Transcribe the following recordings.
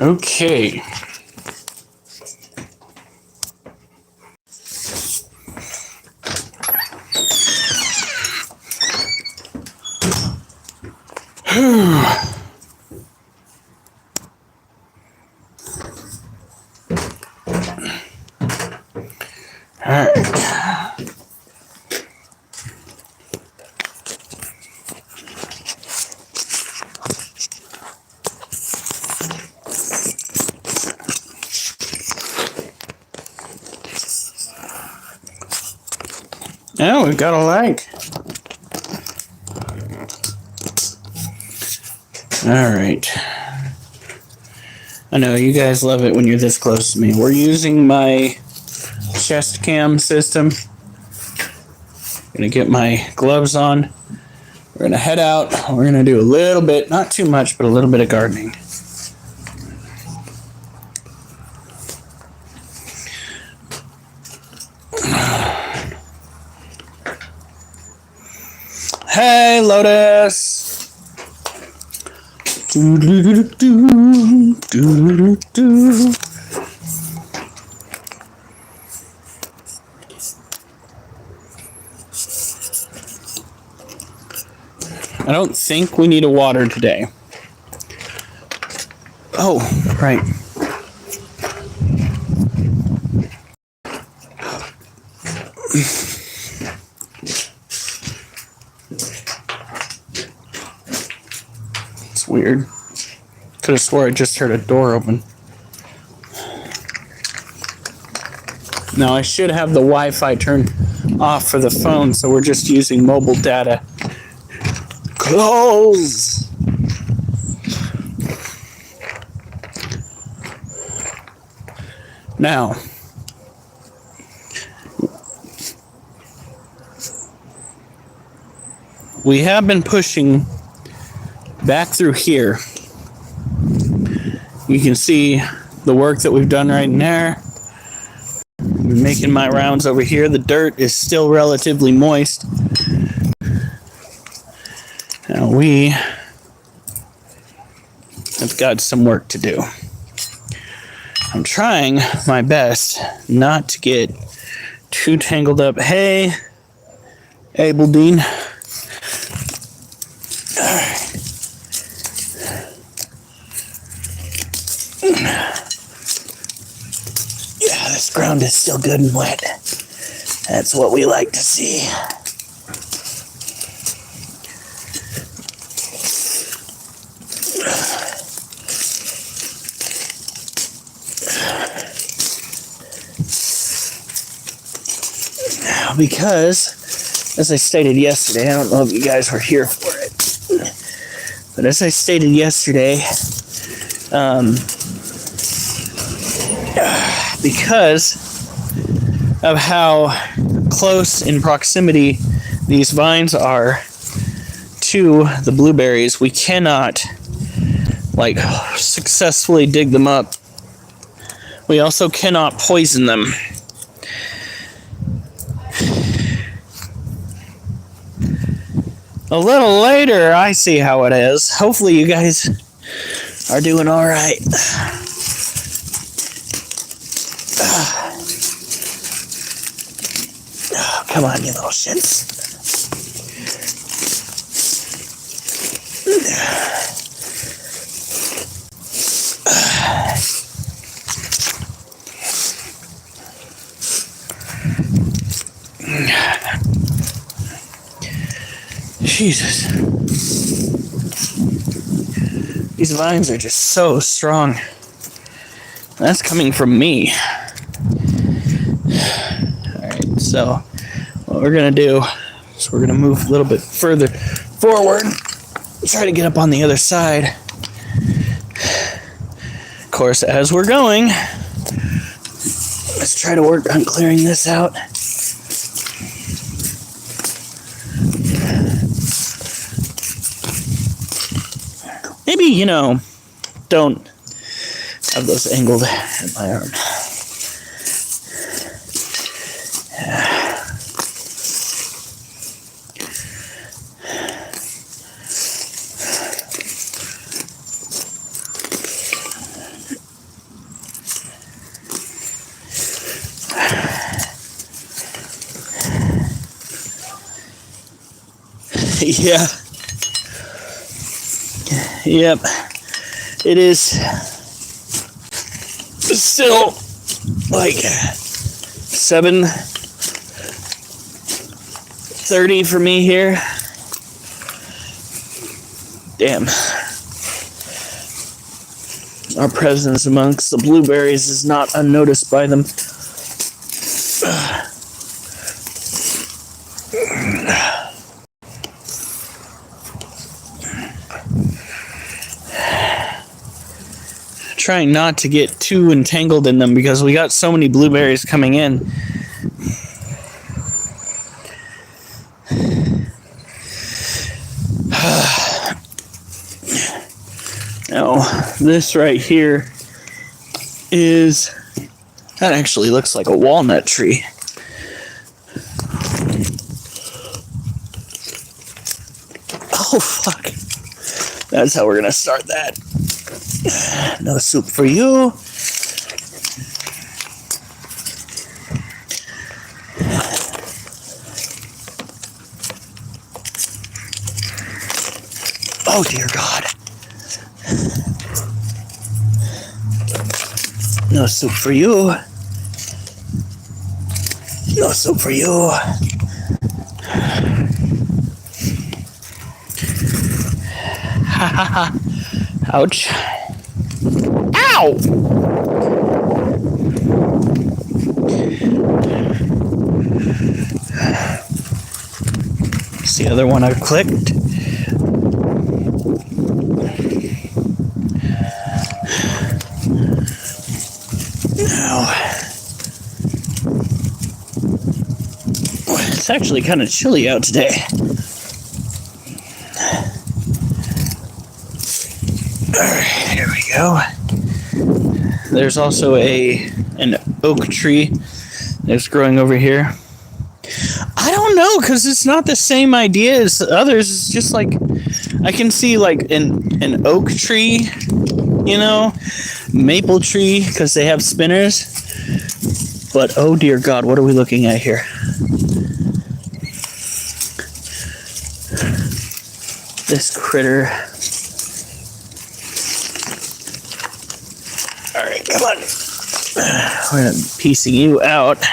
Okay. All right. Now we've got a light. All right. I know you guys love it when you're this close to me. We're using my chest cam system. Gonna get my gloves on. We're gonna head out. We're gonna do a little bit, not too much, but a little bit of gardening. Hey, Lotus. I don't think we need a water today. Oh, right. It's weird. Could have swore I just heard a door open. Now I should have the Wi-Fi turned off for the phone, so we're just using mobile data. Close! Now, we have been pushing back through here. You can see the work that we've done right in there. I've been making my rounds over here. The dirt is still relatively moist. Now we have got some work to do. I'm trying my best not to get too tangled up. Hey, Abel Dean. Yeah, this ground is still good and wet. That's what we like to see. Because, as I stated yesterday, I don't know if you guys were here for it, but as I stated yesterday, because of how close in proximity these vines are to the blueberries, we cannot successfully dig them up. We also cannot poison them. A little later, I see how it is. Hopefully you guys are doing all right. Oh, come on, you little shits. Jesus. These vines are just so strong. That's coming from me. Alright, so what we're going to do is we're going to move a little bit further forward. Try to get up on the other side. Of course, as we're going, let's try to work on clearing this out. Maybe, don't have those angled at my arm. Yeah. Yep. It is still like 7:30 for me here. Damn. Our presence amongst the blueberries is not unnoticed by them. Trying not to get too entangled in them because we got so many blueberries coming in. Now, this right here that actually looks like a walnut tree. Oh, fuck. That's how we're going to start that. No soup for you. Oh, dear God. No soup for you. No soup for you. Ha ha ha. Ouch. Ow! It's the other one I clicked. Now, it's actually kind of chilly out today. Alright, here we go. There's also an oak tree that's growing over here. I don't know, because it's not the same idea as others. It's just like, I can see like an oak tree, you know, maple tree, because they have spinners. But oh dear God, what are we looking at here? This critter. Alright, come on. We're gonna be piecing you out.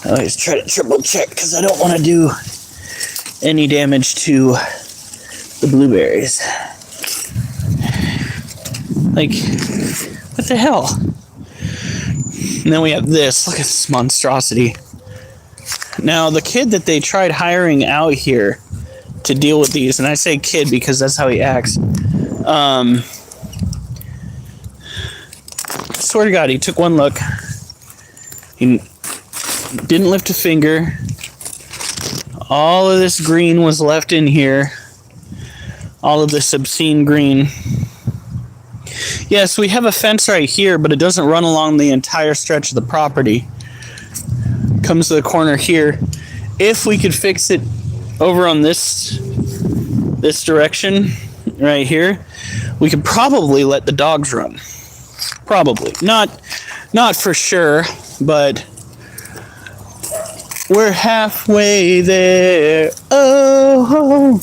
I always try to triple check because I don't want to do any damage to the blueberries. Like, what the hell? And then we have this. Look at this monstrosity. Now, the kid that they tried hiring out here to deal with these, and I say kid because that's how he acts. I swear to God, he took one look. He didn't lift a finger. All of this green was left in here. All of this obscene green. Yes, we have a fence right here, but it doesn't run along the entire stretch of the property. It comes to the corner here. If we could fix it over on this direction right here, we could probably let the dogs run. Probably. Not for sure, but we're halfway there. Oh.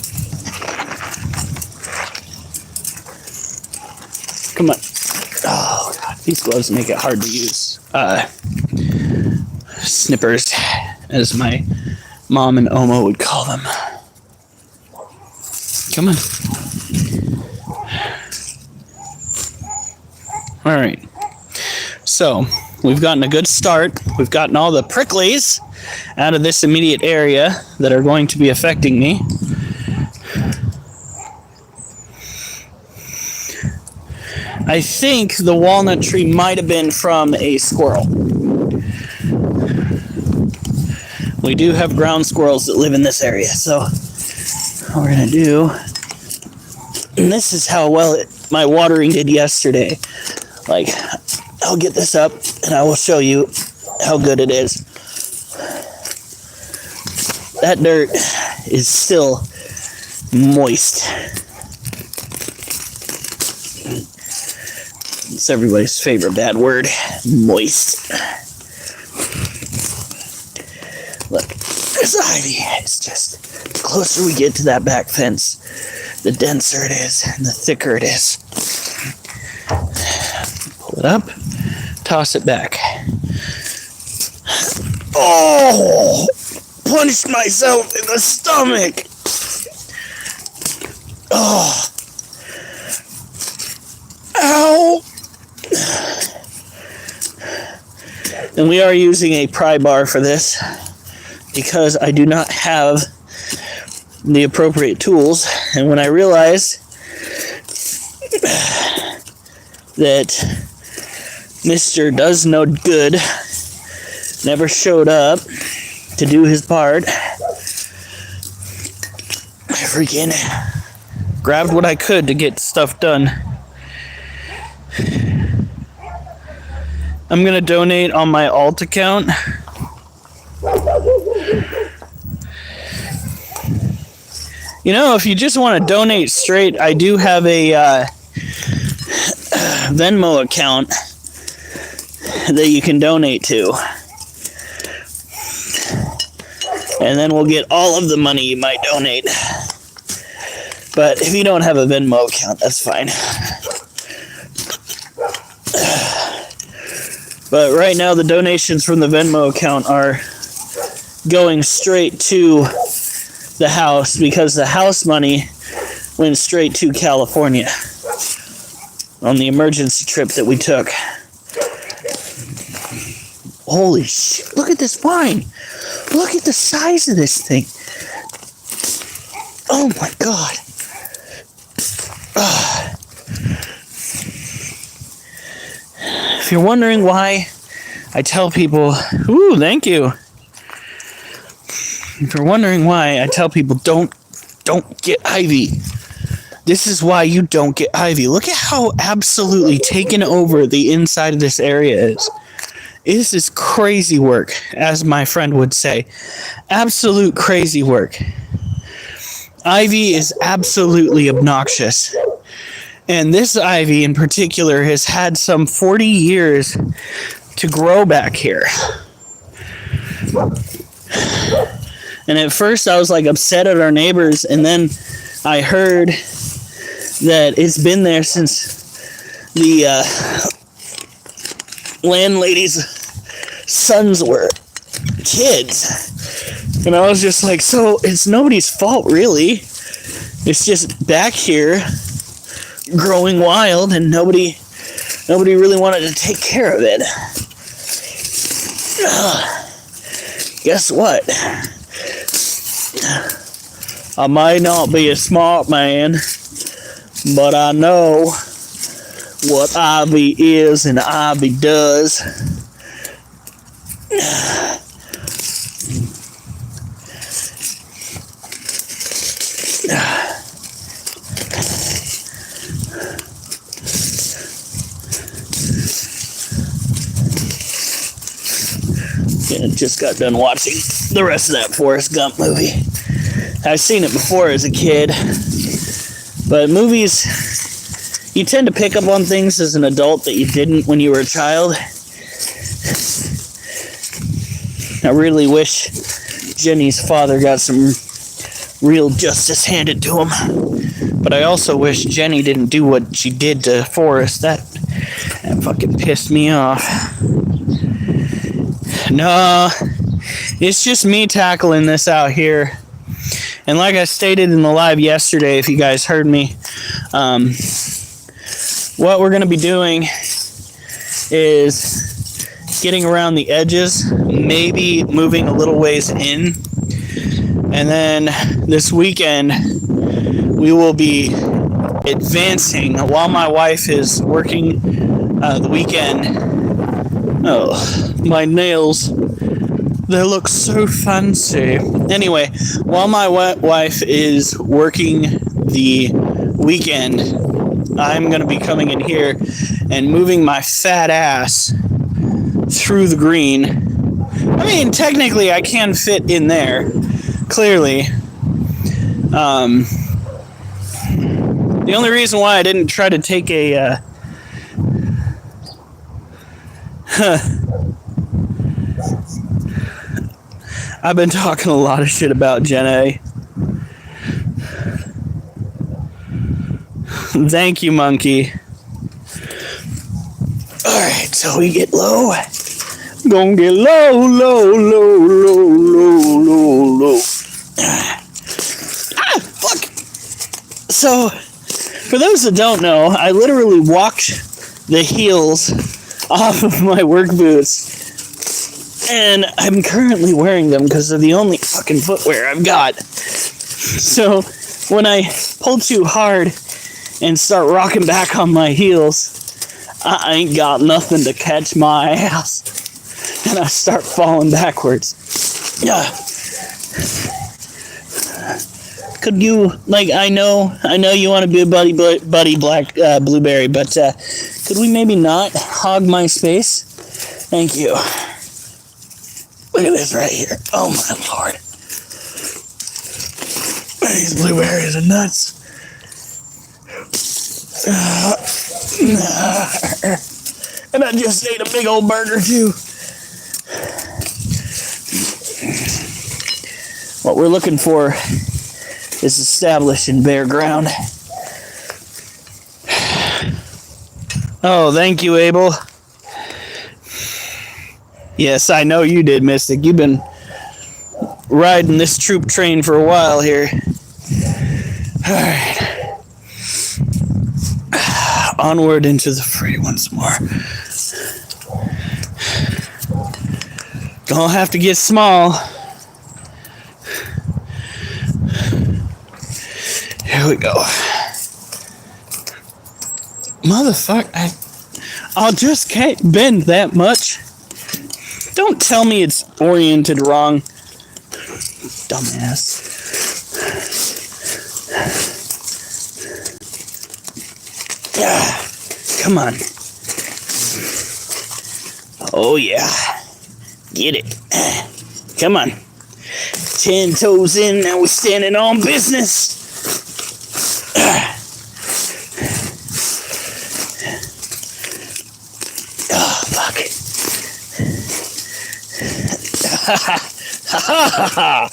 Come on. Oh, God. These gloves make it hard to use. Snippers, as my mom and Oma would call them. Come on. All right. So, we've gotten a good start. We've gotten all the pricklies out of this immediate area that are going to be affecting me. I think the walnut tree might have been from a squirrel. We do have ground squirrels that live in this area, so what we're going to do, and this is how well my watering did yesterday. Like, I'll get this up and I will show you how good it is. That dirt is still moist. It's everybody's favorite bad word. Moist. Look, there's ivy. It's just, the closer we get to that back fence, the denser it is and the thicker it is. Pull it up, toss it back. Oh! Punched myself in the stomach! Oh! Ow! And we are using a pry bar for this because I do not have the appropriate tools. And when I realized that Mr. Does No Good never showed up to do his part, I freaking grabbed what I could to get stuff done. I'm gonna donate on my alt account. You know, if you just want to donate straight, I do have a Venmo account that you can donate to. And then we'll get all of the money you might donate. But if you don't have a Venmo account, that's fine. But right now, the donations from the Venmo account are going straight to the house because the house money went straight to California on the emergency trip that we took. Holy shit, look at this vine. Look at the size of this thing. Oh my god. If you're wondering why I tell people, ooh, thank you. If you're wondering why I tell people don't get ivy, this is why you don't get ivy. Look at how absolutely taken over the inside of this area is. This is crazy work, as my friend would say. Absolute crazy work. Ivy is absolutely obnoxious. And this ivy in particular has had some 40 years to grow back here. And at first I was like upset at our neighbors, and then I heard that it's been there since the landlady's sons were kids. And I was just like, so it's nobody's fault really. It's just back here growing wild, and nobody really wanted to take care of it. Guess what? I might not be a smart man, but I know what ivy is and ivy does. I just got done watching the rest of that Forrest Gump movie. I've seen it before as a kid, but movies, you tend to pick up on things as an adult that you didn't when you were a child. I really wish Jenny's father got some real justice handed to him, but I also wish Jenny didn't do what she did to Forrest. That fucking pissed me off. No, it's just me tackling this out here. And like I stated in the live yesterday, if you guys heard me, what we're going to be doing is getting around the edges, maybe moving a little ways in. And then this weekend, we will be advancing while my wife is working the weekend. Oh, my nails, they look so fancy. Anyway, while my wife is working the weekend, I'm going to be coming in here and moving my fat ass through the green. I mean, technically, I can fit in there, clearly. The only reason why I didn't try to take a I've been talking a lot of shit about Gen A. Thank you, monkey. Alright, so we get low. Gonna get low, low, low, low, low, low, low. Fuck! So, for those that don't know, I literally walked the heels off of my work boots. And I'm currently wearing them because they're the only fucking footwear I've got. So, when I pull too hard and start rocking back on my heels, I ain't got nothing to catch my ass. And I start falling backwards. Yeah. Could you, like, I know you want to be a buddy black blueberry, but could we maybe not hog my space? Thank you. Look at this right here. Oh my lord. These blueberries are nuts. And I just ate a big old burger too. What we're looking for is established in bare ground. Oh, thank you, Abel. Yes, I know you did, Mystic. You've been riding this troop train for a while here. Alright. Onward into the fray once more. Gonna have to get small. Here we go. Motherfucker, I just can't bend that much. Don't tell me it's oriented wrong. Dumbass. Come on. Oh yeah. Get it. Come on. 10 toes in, now we're standing on business. Oh, fuck. Ha ha ha ha.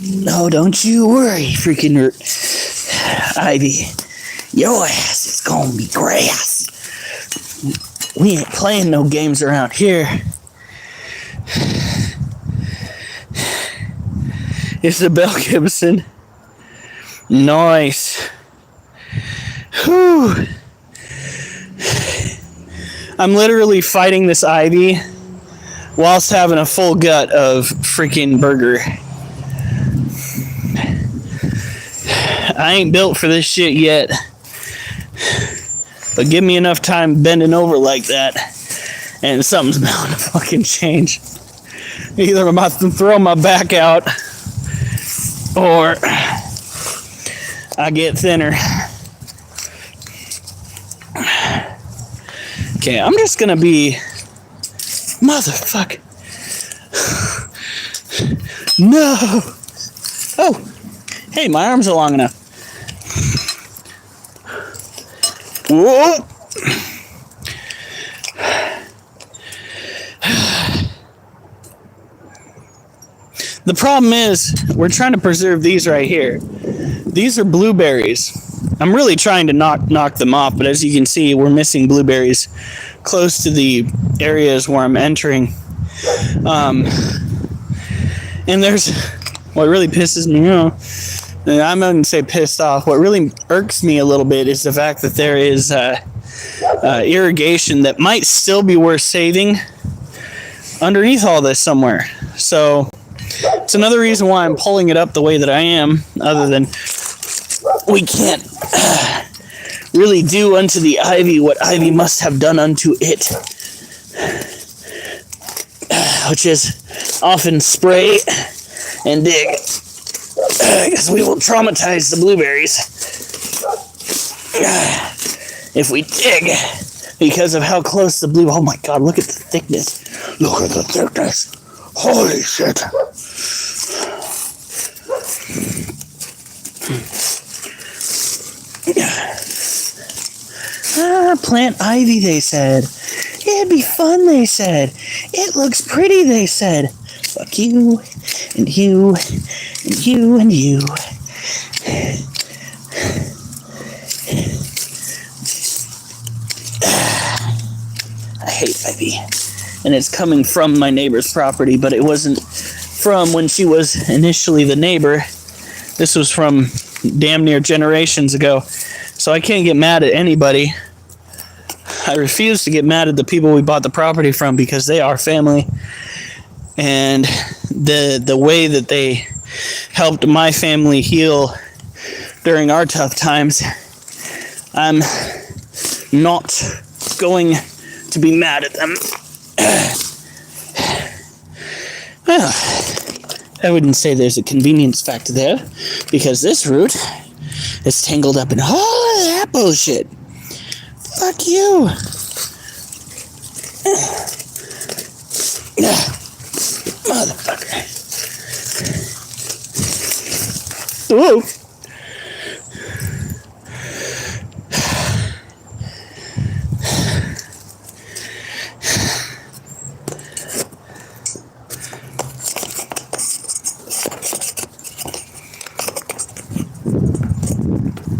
No, don't you worry, freaking Ivy. Your ass is gonna be grass. We ain't playing no games around here. It's the Bell Gibson. Nice. Whew. I'm literally fighting this Ivy whilst having a full gut of freaking burger. I ain't built for this shit yet. But give me enough time bending over like that, and something's bound to fucking change. Either I'm about to throw my back out, or I get thinner. Okay, I'm just gonna be... Motherfucker. No! Oh! Hey, my arms are long enough. Whoa! The problem is, we're trying to preserve these right here. These are blueberries. I'm really trying to knock them off, but as you can see, we're missing blueberries close to the areas where I'm entering. And there's... What really pisses me off... I'm going to say pissed off. What really irks me a little bit is the fact that there is irrigation that might still be worth saving underneath all this somewhere. So it's another reason why I'm pulling it up the way that I am, other than we can't really do unto the ivy what ivy must have done unto it, which is often spray and dig. Because we will traumatize the blueberries if we dig, because of how close the blue... Oh my god, look at the thickness. Look at the thickness. Holy shit. Plant ivy, they said. It'd be fun, they said. It looks pretty, they said. Fuck you, and you, and you, and you. I hate ivy. And it's coming from my neighbor's property, but it wasn't from when she was initially the neighbor. This was from damn near generations ago. So I can't get mad at anybody. I refuse to get mad at the people we bought the property from because they are family. And the way that they helped my family heal during our tough times, I'm not going to be mad at them. Well, I wouldn't say there's a convenience factor there, because this root is tangled up in all of that bullshit. Fuck you. Motherfucker. Whoa.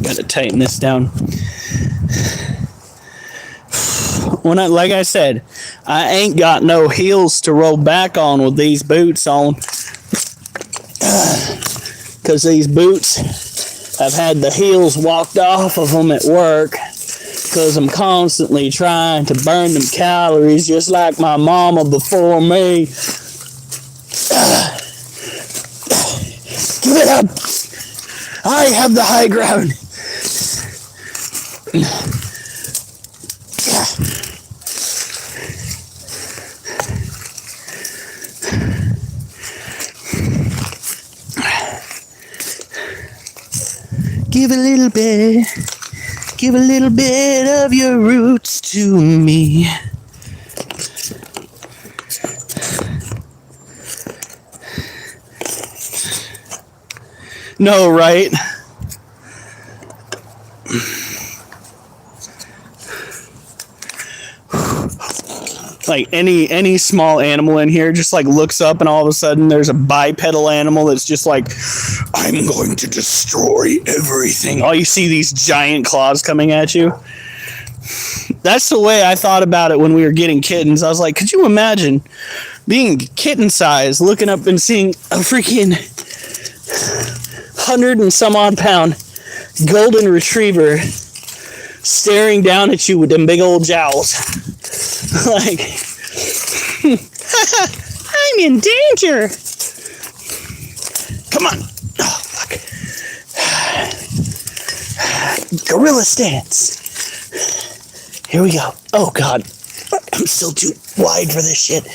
Gotta tighten this down. Like I said, I ain't got no heels to roll back on with these boots on, because these boots, I've had the heels walked off of them at work, because I'm constantly trying to burn them calories just like my mama before me. Give it up! I have the high ground. Give a little bit of your roots to me. No, right? Like any small animal in here just like looks up and all of a sudden there's a bipedal animal that's just like, I'm going to destroy everything. All you see these giant claws coming at you. That's the way I thought about it when we were getting kittens. I was like, could you imagine being kitten size, looking up and seeing a freaking 100 and some odd pound golden retriever staring down at you with them big old jowls. Like, I'm in danger. Come on. Oh, fuck. Gorilla stance. Here we go. Oh, God. I'm still too wide for this shit.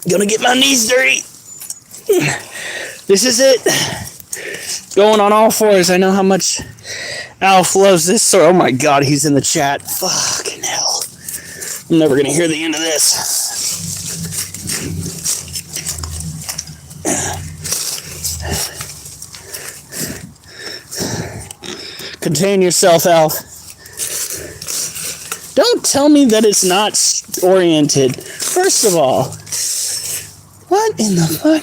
Gonna get my knees dirty. This is it. Going on all fours. I know how much Alf loves this. So, oh, my God. He's in the chat. Fucking hell. I'm never gonna hear the end of this. Contain yourself, Alf. Don't tell me that it's not oriented. First of all, what in the fuck?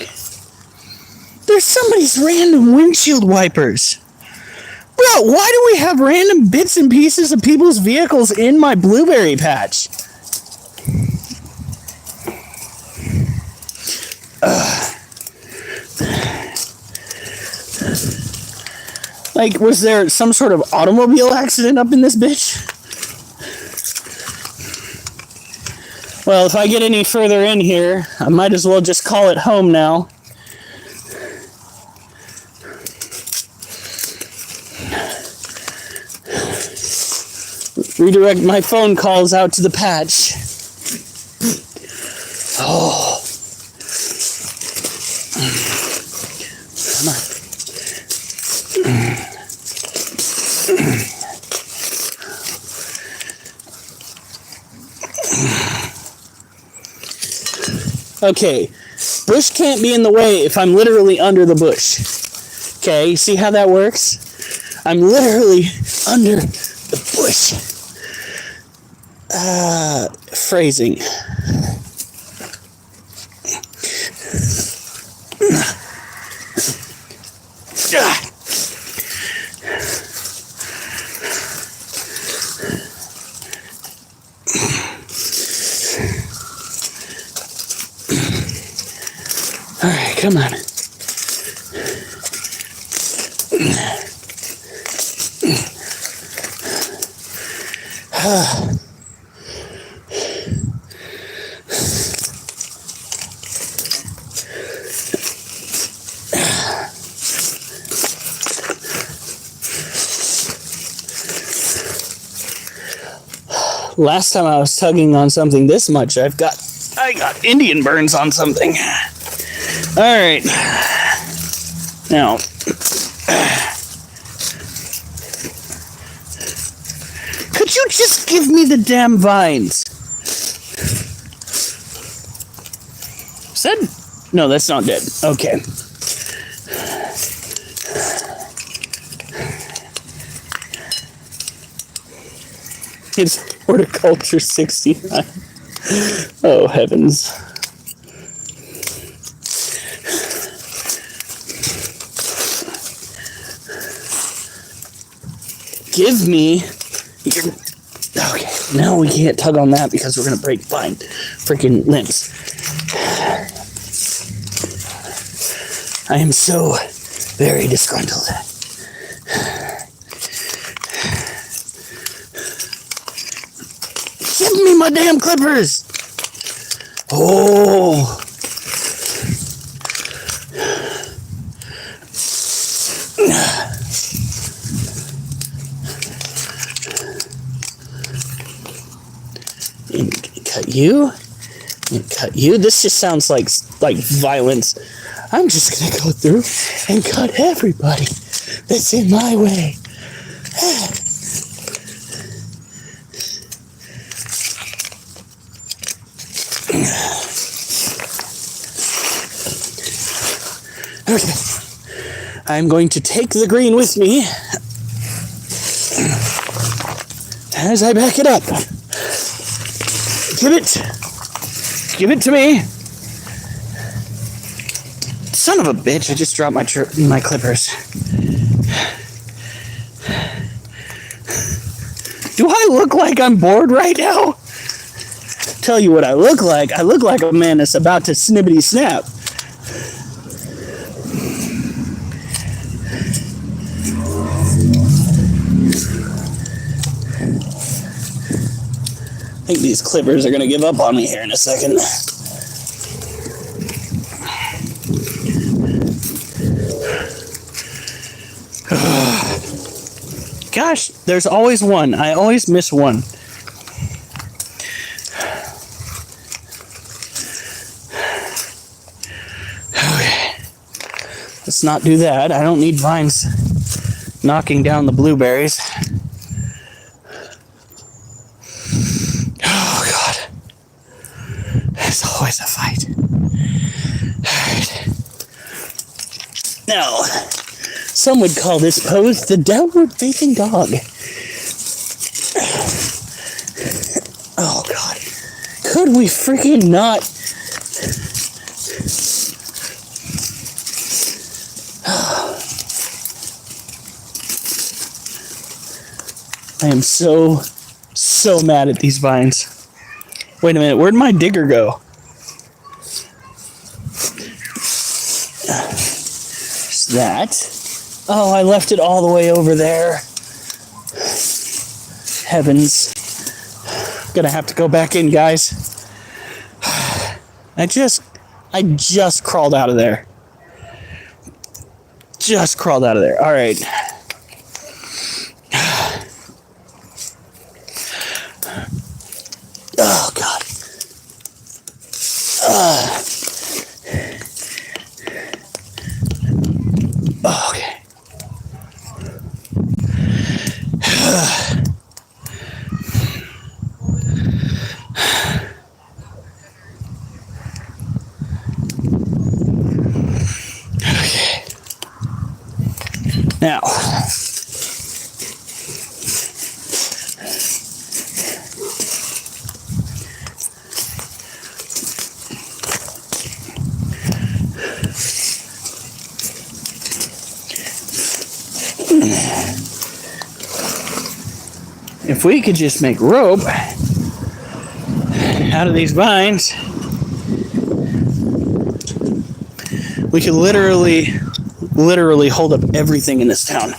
There's somebody's random windshield wipers. Bro, why do we have random bits and pieces of people's vehicles in my blueberry patch? Like, was there some sort of automobile accident up in this bitch? Well, if I get any further in here, I might as well just call it home now. Redirect my phone calls out to the patch. Oh. Come on. Okay, bush can't be in the way if I'm literally under the bush. Okay, see how that works? I'm literally under the bush. Phrasing. All right, come on. Last time I was tugging on something this much, I got Indian burns on something. All right. Now, could you just give me the damn vines? Said? No, that's not dead. Okay. It's horticulture 69. Oh, heavens. Give me your... Okay, no, we can't tug on that because we're going to break freaking limbs. I am so very disgruntled. Give me my damn clippers! Oh. Cut you. Cut you. This just sounds like violence. I'm just gonna go through and cut everybody that's in my way. Okay. I'm going to take the green with me as I back it up. Give it to me. Son of a bitch, I just dropped my clippers. Do I look like I'm bored right now? Tell you what I look like. I look like a man that's about to snippity snap. I think these clippers are going to give up on me here in a second. Gosh, there's always one. I always miss one. Okay. Let's not do that. I don't need vines knocking down the blueberries. Oh, God. There's always a fight. Alright. Now, some would call this pose the downward facing dog. Oh, God. Could we freaking not? I am so mad at these vines. Wait a minute, where'd my digger go? There's that. Oh, I left it all the way over there. Heavens. Gonna have to go back in, guys. I just crawled out of there. Just crawled out of there. All right. Oh, God. Okay. Okay. Now, If we could just make rope out of these vines, we could literally hold up everything in this town.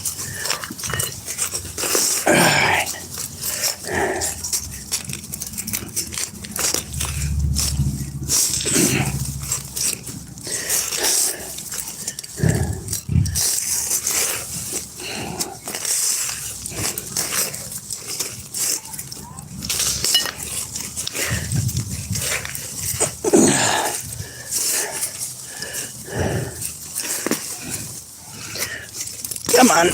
Come on.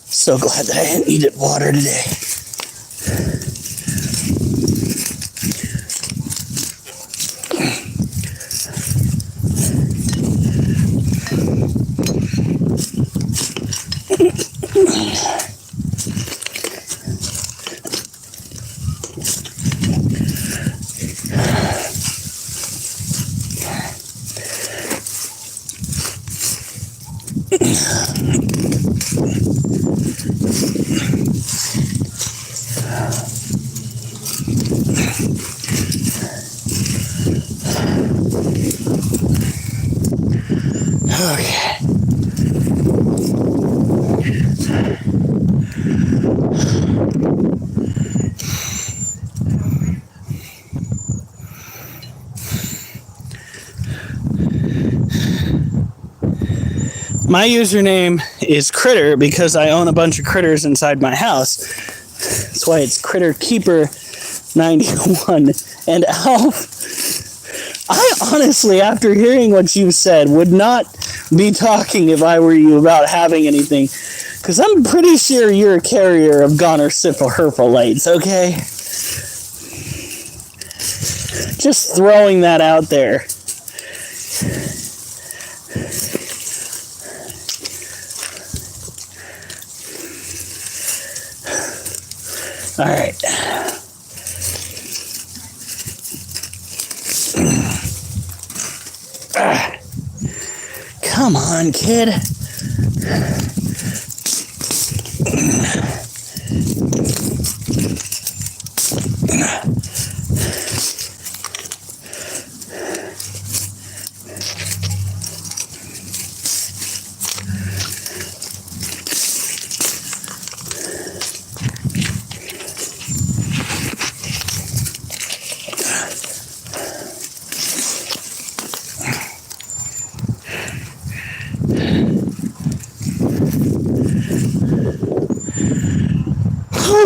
So glad that I needed water today. Okay. My username is Critter because I own a bunch of critters inside my house. That's why it's Critter Keeper 91. And Alf, I honestly, after hearing what you said, would not be talking if I were you about having anything. Because I'm pretty sure you're a carrier of goner syphilites, okay? Just throwing that out there. All right. Come on, kid.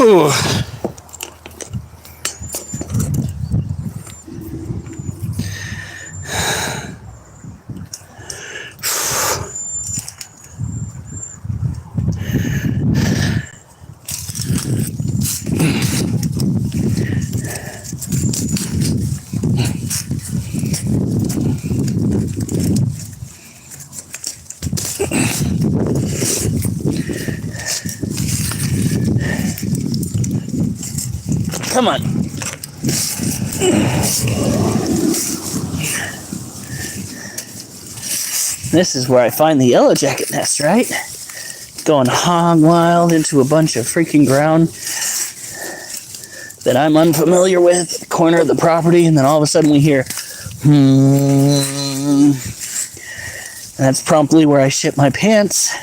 Ooh. Come on. This is where I find the yellow jacket nest, right? Going hog wild into a bunch of freaking ground that I'm unfamiliar with at the corner of the property, and then all of a sudden we hear and that's promptly where I shit my pants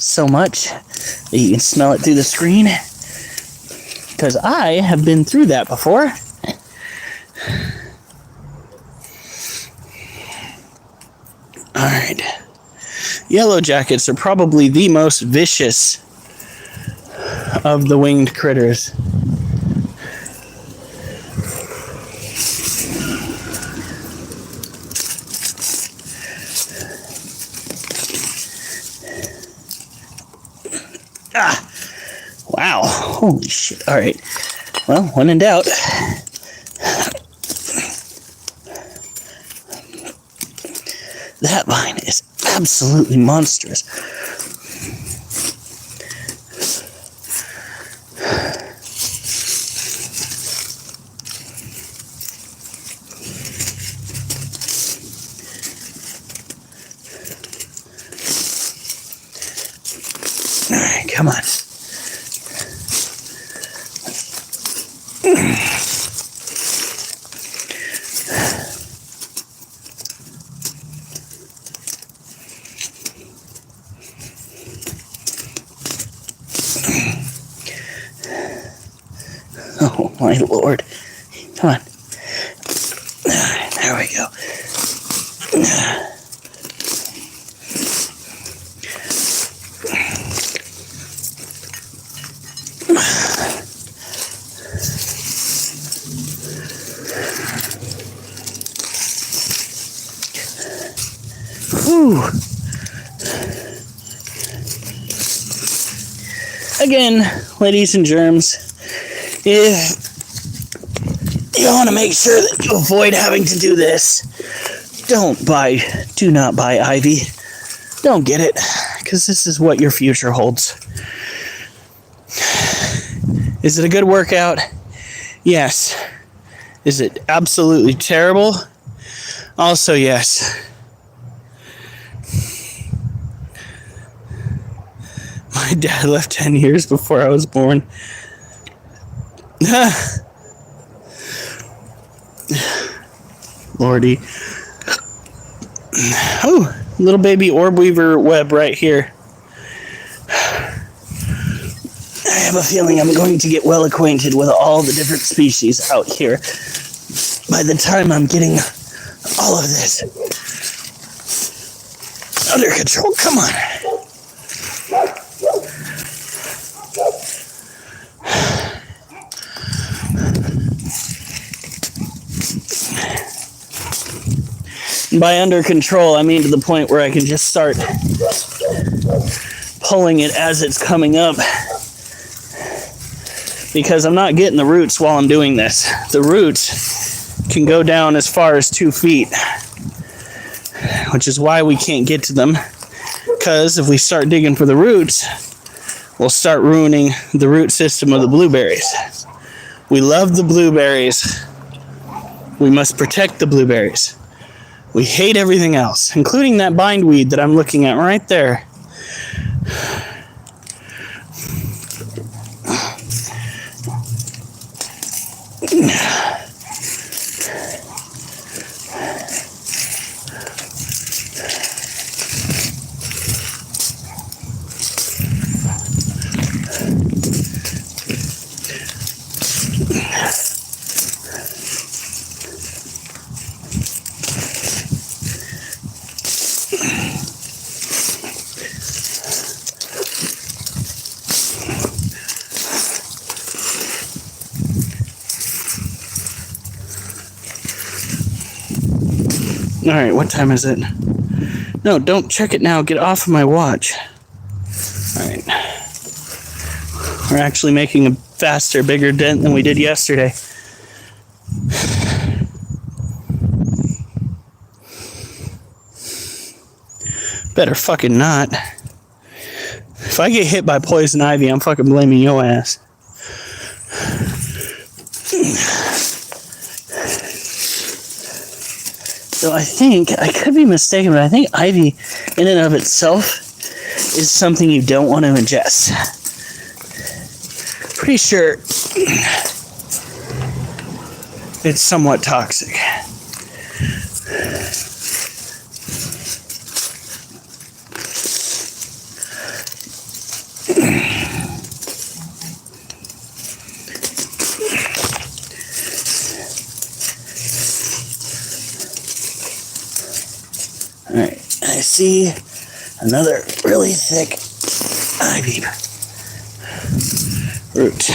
so much that you can smell it through the screen. Because I have been through that before. Alright. Yellow jackets are probably the most vicious of the winged critters. Ah! Wow, holy shit. All right. Well, when in doubt. That vine is absolutely monstrous. right, come on. Oh my Lord. Come on. There we go. Whew. Again, ladies and germs, if you want to make sure that you avoid having to do this, do not buy Ivy. Don't get it, because this is what your future holds. Is it a good workout? Yes. Is it absolutely terrible? Also, yes. My dad left 10 years before I was born. Lordy. Oh, little baby orb weaver web right here. I have a feeling I'm going to get well acquainted with all the different species out here by the time I'm getting all of this under control. Come on. By under control, I mean to the point where I can just start pulling it as it's coming up. Because I'm not getting the roots while I'm doing this. The roots can go down as far as 2 feet. Which is why we can't get to them. Because if we start digging for the roots, we'll start ruining the root system of the blueberries. We love the blueberries. We must protect the blueberries. We hate everything else, including that bindweed that I'm looking at right there. Alright, what time is it? No, don't check it now. Get off of my watch. Alright. We're actually making a faster, bigger dent than we did yesterday. Better fucking not. If I get hit by poison ivy, I'm fucking blaming your ass. So I think, I could be mistaken, but I think ivy in and of itself is something you don't want to ingest. Pretty sure it's somewhat toxic. Alright, I see another really thick ivy root.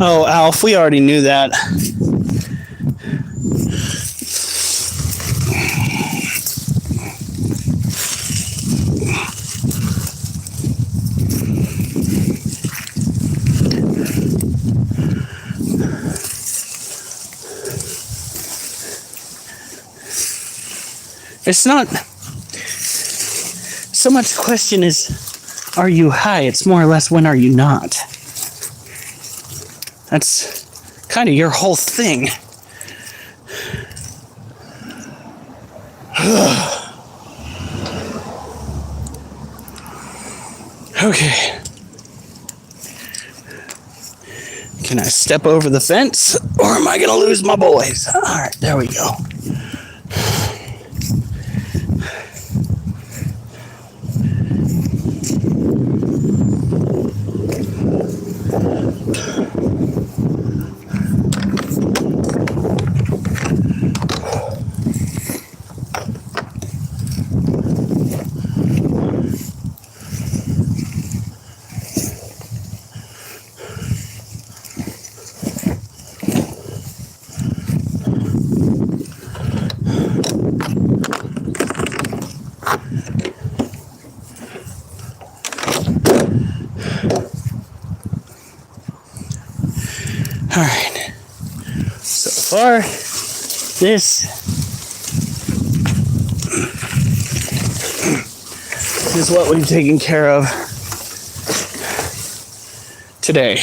Oh, Alf, we already knew that. It's not so much the question is, are you high? It's more or less, when are you not? That's kind of your whole thing. Okay. Can I step over the fence, or am I going to lose my boys? All right, there we go. All right, so far, this is what we've taken care of today.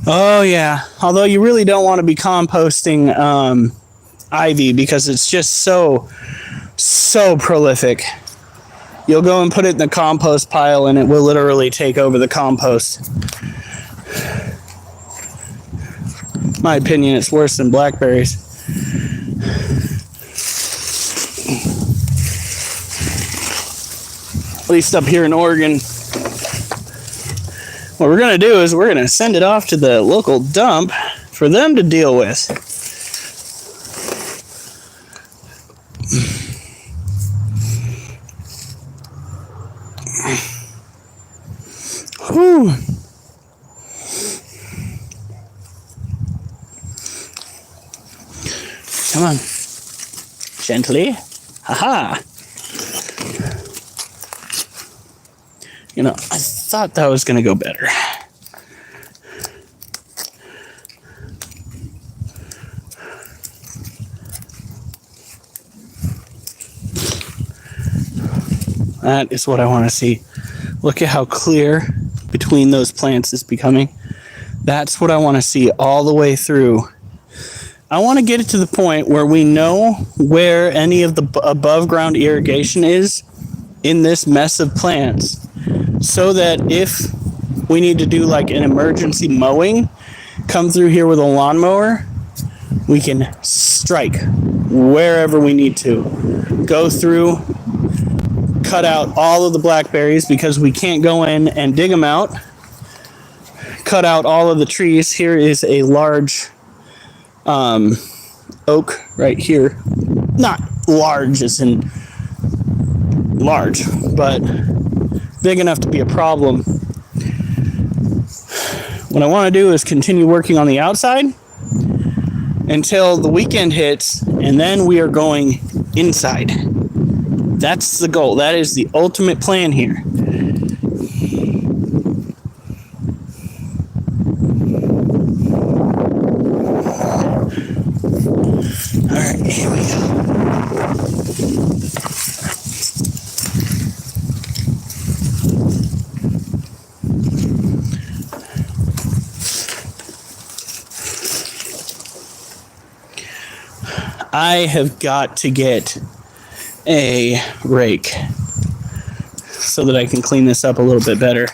Oh yeah, although you really don't want to be composting ivy because it's just so prolific. You'll go and put it in the compost pile and it will literally take over the compost. My opinion, it's worse than blackberries. At least up here in Oregon. What we're going to do is we're going to send it off to the local dump for them to deal with. Whew. Come on. Gently. Haha. You know, I thought that was going to go better. That is what I want to see. Look at how clear between those plants is becoming. That's what I want to see all the way through. I want to get it to the point where we know where any of the above ground irrigation is in this mess of plants, so that if we need to do like an emergency mowing, come through here with a lawnmower, we can strike wherever we need to. Go through, cut out all of the blackberries because we can't go in and dig them out. Cut out all of the trees. Here is a large oak right here. Not large as in large, but big enough to be a problem. What I want to do is continue working on the outside until the weekend hits, and then we are going inside. That's the goal. That is the ultimate plan here. All right, here we go. I have got to get a rake so that I can clean this up a little bit better.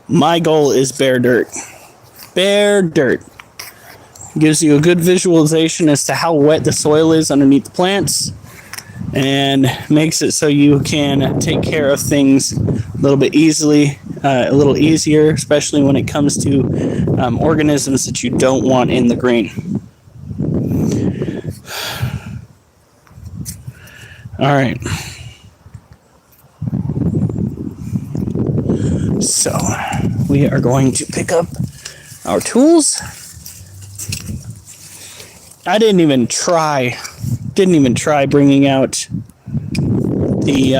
My goal is bare dirt. Bare dirt. Gives you a good visualization as to how wet the soil is underneath the plants, and makes it so you can take care of things a little bit easily, a little easier, especially when it comes to organisms that you don't want in the green. All right. So we are going to pick up our tools. I didn't even try bringing out the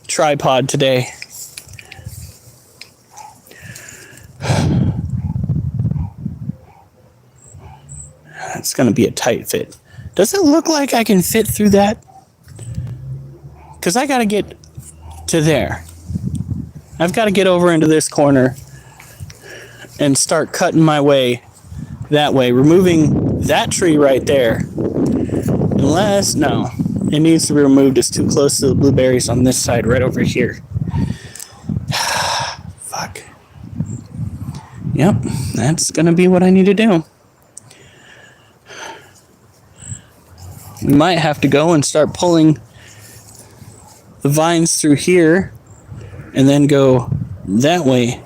tripod today. It's going to be a tight fit. Does it look like I can fit through that? Because I got to get to there. I've got to get over into this corner and start cutting my way that way, removing that tree right there. Unless, no, it needs to be removed. It's too close to the blueberries on this side right over here. Fuck. Yep, that's going to be what I need to do. We might have to go and start pulling the vines through here and then go that way.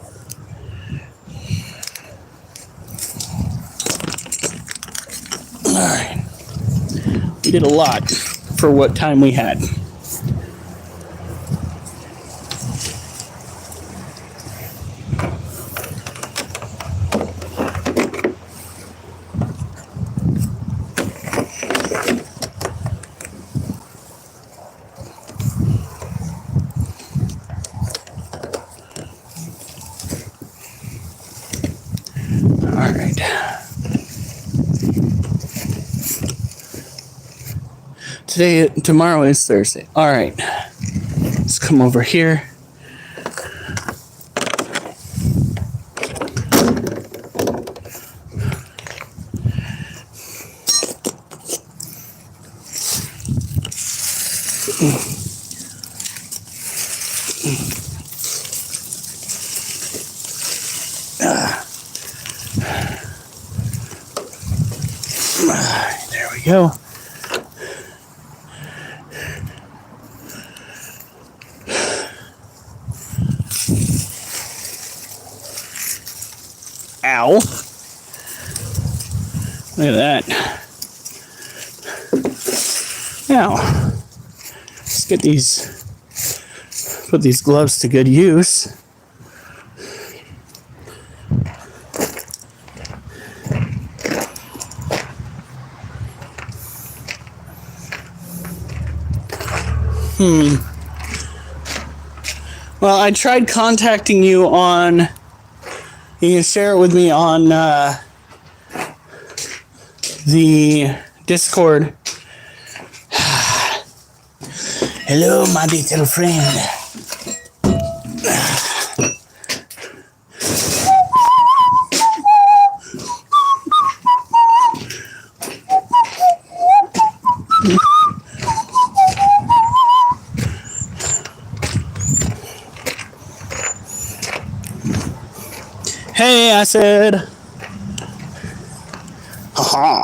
Alright. We did a lot for what time we had. Alright. Tomorrow is Thursday. Alright. Let's come over here. There we go. Ow. Look at that. Now, let's put these gloves to good use. Well, I tried contacting you on, you can share it with me on the Discord. Hello, my little friend. Hey, I said. Haha.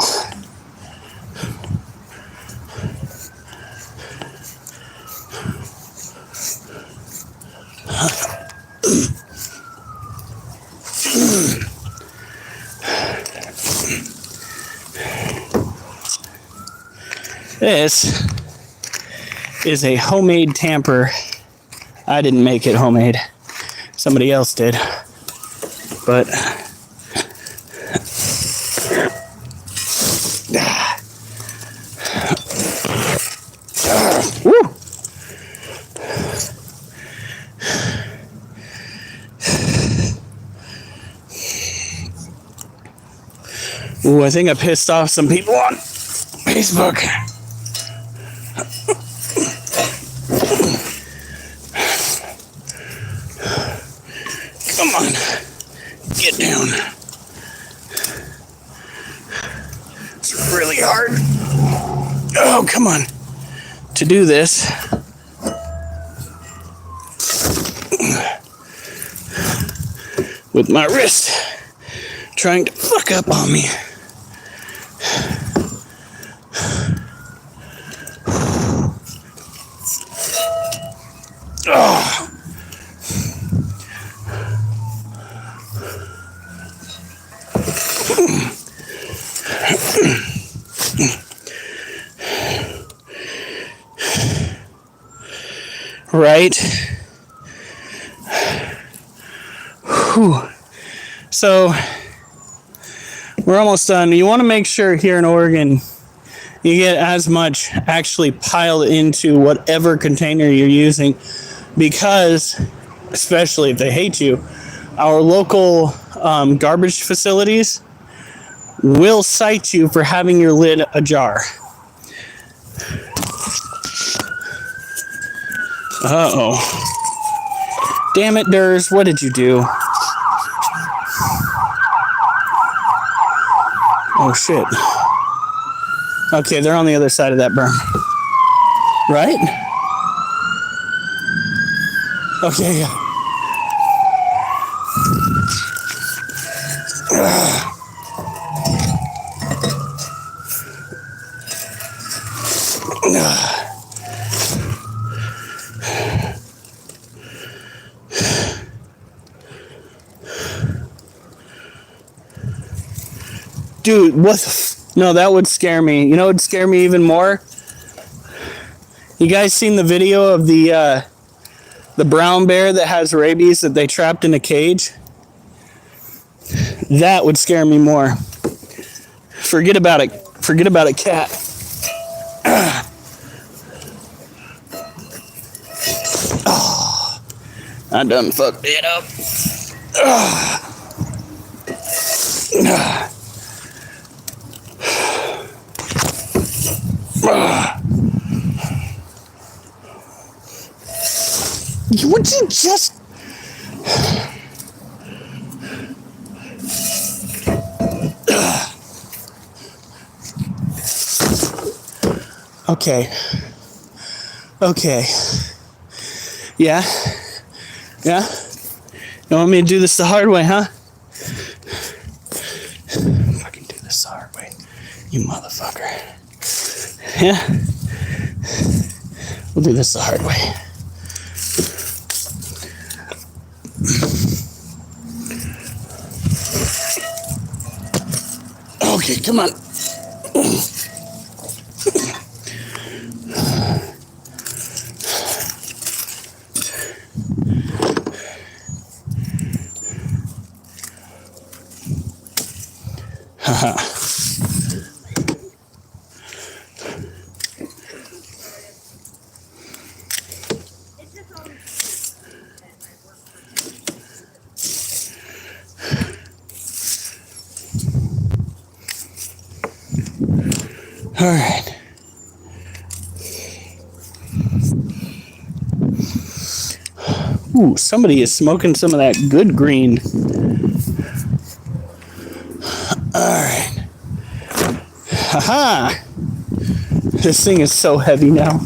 This is a homemade tamper. I didn't make it homemade. Somebody else did. But woo. Ooh, I think I pissed off some people on Facebook. Come on. Get down. It's really hard. Oh, come on. To do this. With my wrist trying to fuck up on me. Oh. Right? Whew. So we're almost done. You want to make sure here in Oregon you get as much actually piled into whatever container you're using, because, especially if they hate you, our local garbage facilities will cite you for having your lid ajar. Uh-oh. Damn it, Durs, what did you do? Oh, shit. Okay, they're on the other side of that berm. Right? Okay, yeah. Dude, what the no, that would scare me. You know what would scare me even more? You guys seen the video of the brown bear that has rabies that they trapped in a cage? That would scare me more. Forget about it. Forget about a cat. Oh, I done fucked it up. Would you just... Okay. Okay. Yeah? Yeah? You want me to do this the hard way, huh? Fucking do this the hard way. You motherfucker. Yeah? We'll do this the hard way. Okay, come on. Haha. All right. Ooh, somebody is smoking some of that good green. All right. Haha. This thing is so heavy now.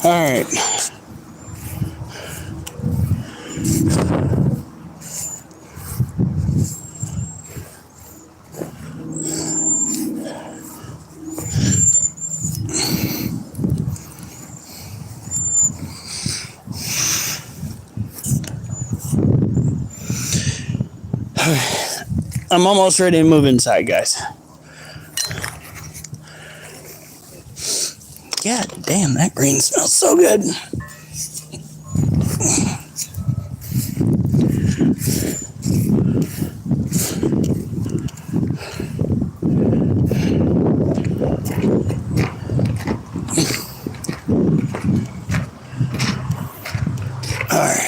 All right. I'm almost ready to move inside, guys. God damn, that green smells so good. All right.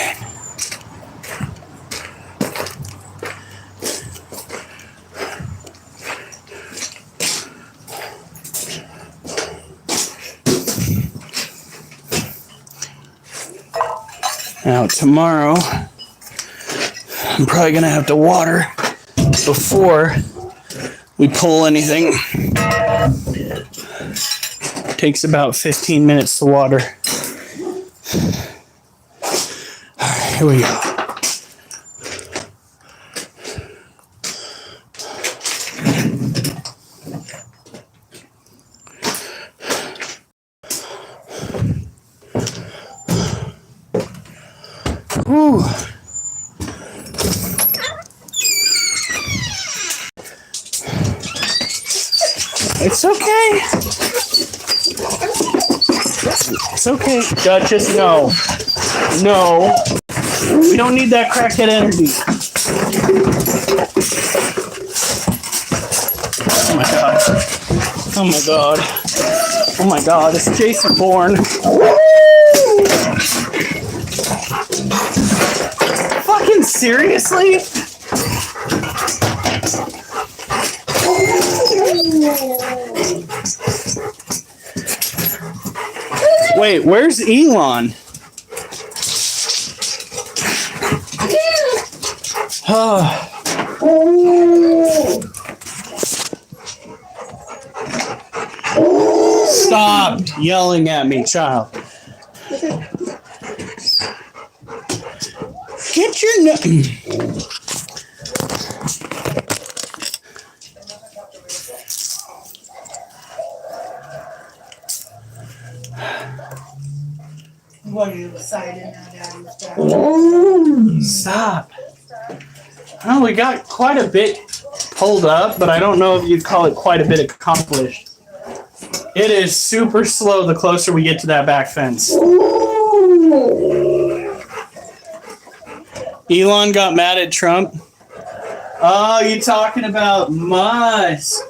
Now tomorrow, I'm probably gonna have to water before we pull anything. It takes about 15 minutes to water. All right, here we go. Whew. It's okay. It's okay. Duchess, no. No. We don't need that crackhead energy. Oh my god. Oh my god. Oh my god. It's Jason Bourne. Fucking seriously? Wait, where's Elon? Stop yelling at me, child. Get your What are you excited now, Daddy's back? Stop. Well, we got quite a bit pulled up, but I don't know if you'd call it quite a bit accomplished. It is super slow the closer we get to that back fence. Elon got mad at Trump. Oh, you talking about Musk?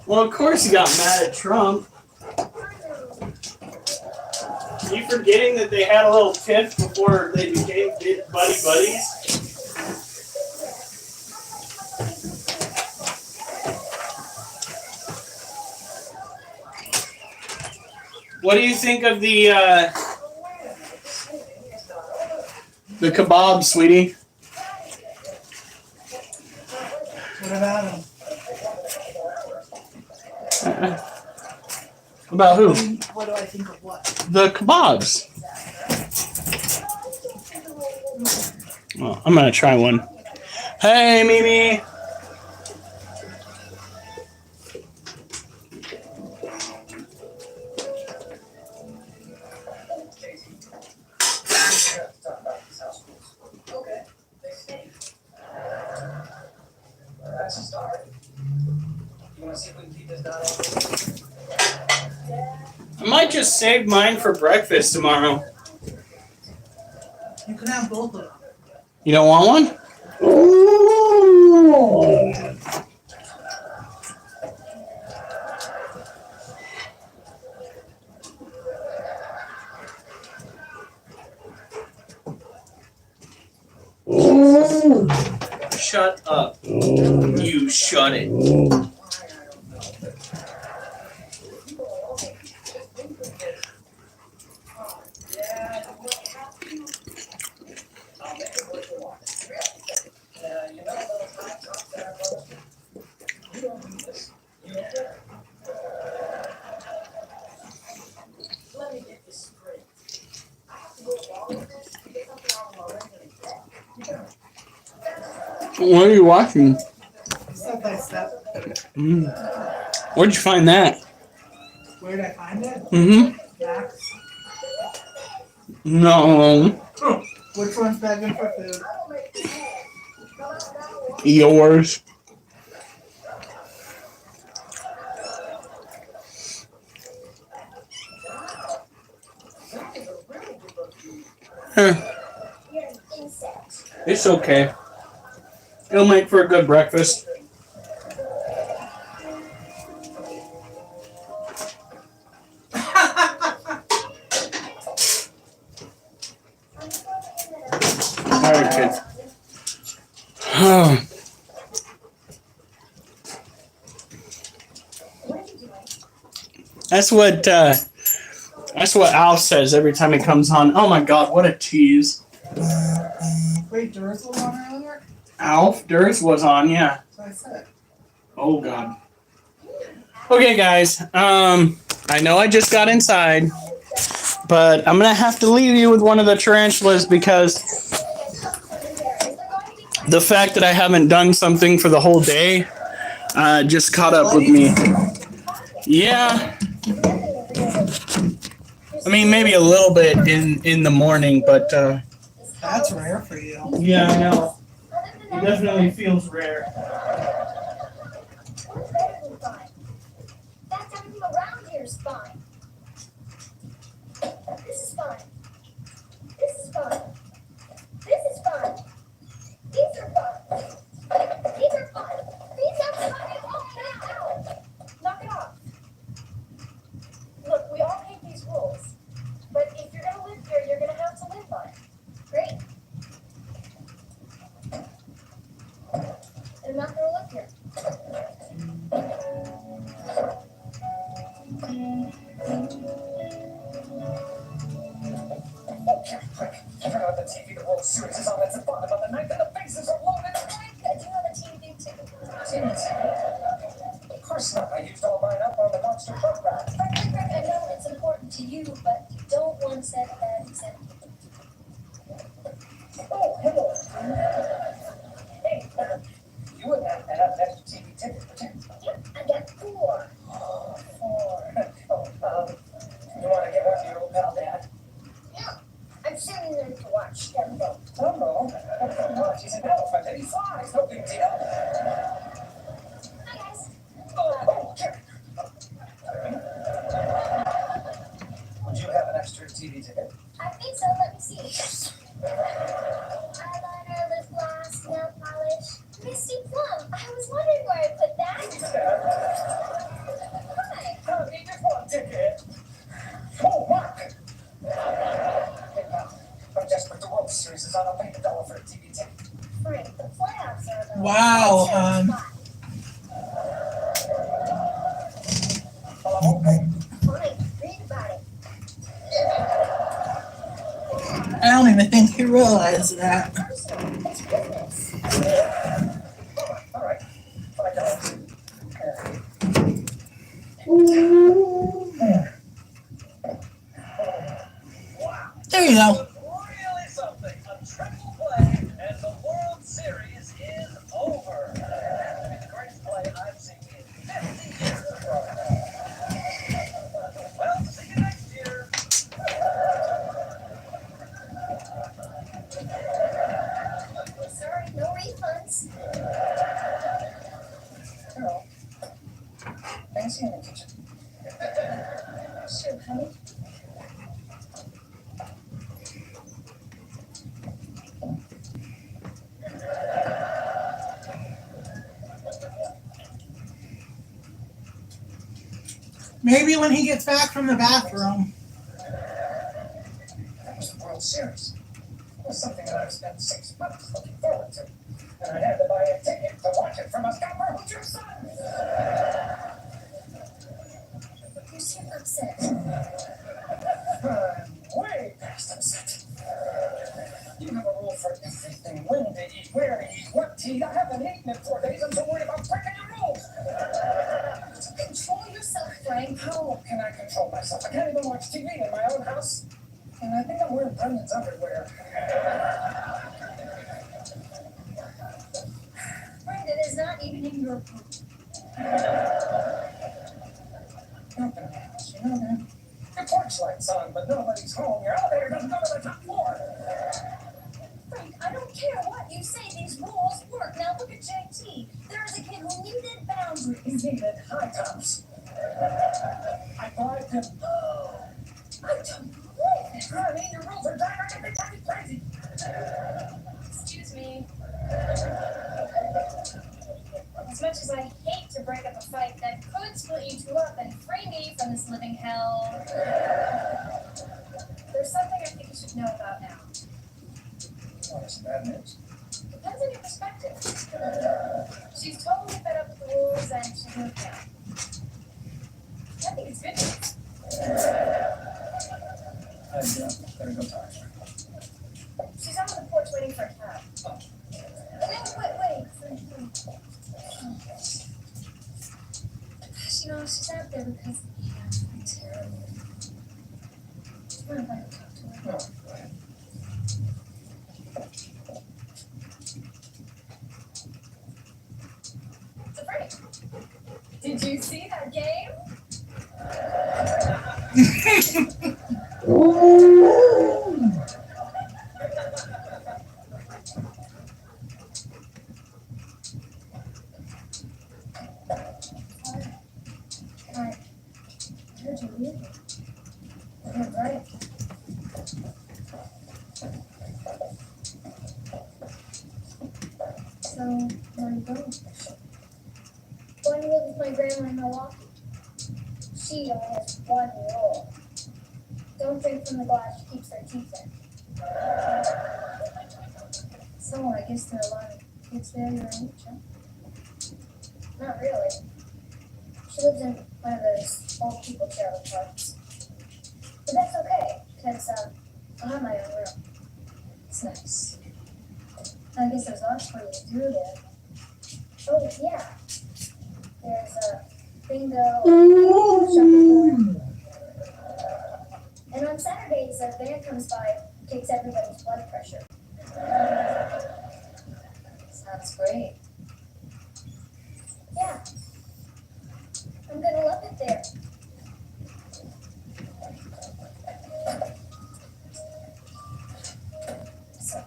Well, of course he got mad at Trump. You forgetting that they had a little tiff before they became buddy buddies? What do you think of the kebab, sweetie? What about him? About who? What do I think of what? The kebabs. Well, I'm gonna try one. Hey, Mimi. I might just save mine for breakfast tomorrow. You can have both of them. You don't want one? Shut up. You shut it. What are you watching? Step by step. Where'd you find that? Where did I find it? Mm-hmm. Max. No. Which one's begging for food? Yours. It's okay. It'll make for a good breakfast. All right, kids. That's what Al says every time he comes on. Oh my God, what a tease! Wait, Doris was on earlier? Alf Durst was on, yeah. That's what I said. Oh God. Okay, guys. I know I just got inside, but I'm gonna have to leave you with one of the tarantulas because the fact that I haven't done something for the whole day just caught up with me. Yeah. I mean, maybe a little bit in the morning, but That's rare for you. yeah, I know. It definitely feels rare. Okay, quick. Turn on the TV. The World Series is on. It's at bottom of the ninth, and the bases are loaded. Do you have a TV ticket? TV? Of course not. I used all mine up on the monster truck ride. I know it's important to you, but you don't want to set that example. Oh, hello. Hey, you wouldn't have to have an extra TV ticket, would you? Yep, I got 4. Oh, 4. You want to get one to your old pal, Dad? Yeah, I'm sending them to watch Dumbo. Dumbo? What? He's an elephant and he flies. No big deal. Hi, guys. Oh, Jerry. Would you have an extra TV ticket? I think so. Let me see. Eyeliner, lip gloss, nail polish. Misty Plum. I was wondering where I put that. Hi. I'll need your one ticket. Oh, Mark. Hey, pal. I'm desperate. The World Series is on. I'll pay $1 for a TV ticket. Frank, the playoffs are about. Wow, hon. Oh, okay. Fine, read about it. I don't even think he realized that. Personal. It's business. All right. $5. There you go. Really something. A triple play, and the World Series is over. It's the greatest play I've seen in 50 years. Well, see you next year. Sorry, no refunds. Carol, can I see you in the kitchen? Sure, honey. Maybe when he gets back from the bathroom. That was the World Series. It was something that I've spent 6 months looking forward to. And I had to buy a ticket to watch it from a scalper who's your son. You seem upset. I'm way past upset. You have a rule for everything. When to eat, where to eat, what to eat. I haven't eaten in 4 days. I'm so worried about breaking your rules. Control yourself, Frank. How can I control myself? I can't even watch TV in my own house. And I think I'm wearing Brendan's underwear. Brendan is not even in your group. Not the house, you know that? Your porch light's on, but nobody's home. Your elevator doesn't go to the top floor. Frank, I don't care what you say. These rules work. Now look at JT. There's a kid who needed boundaries. He needed high tops. I bribed him. I don't believe it. Honey, your rules are driving me crazy. Excuse me. As much as I hate to break up a fight that could split you two up and free me from this living hell, there's something I think you should know about now. What is that news? Depends on your perspective. She's totally fed up with the rules and she's moved out. I think it's good news. I better go talk to her. She's out on the porch waiting for a cab. No, wait. You know, she's out there because I'm terrible. Do you mind if I go talk to her? No, go ahead. So, Frank, did you see that game? I heard you leaving. You're right. So, where are you going? Going to live with my grandma in Milwaukee. She only has one rule. Don't drink from the glass she keeps her teeth in. So, I guess there are a lot of kids there your age, huh? Not really. She lives in one of those old people chairs parts. But that's okay, because I have my own room. It's nice. I guess there's lots for you to do there. Oh, yeah. There's a bingo, shuffleboard. And on Saturdays, a van comes by, takes everybody's blood pressure. Sounds great. Yeah. I'm gonna love it there. So,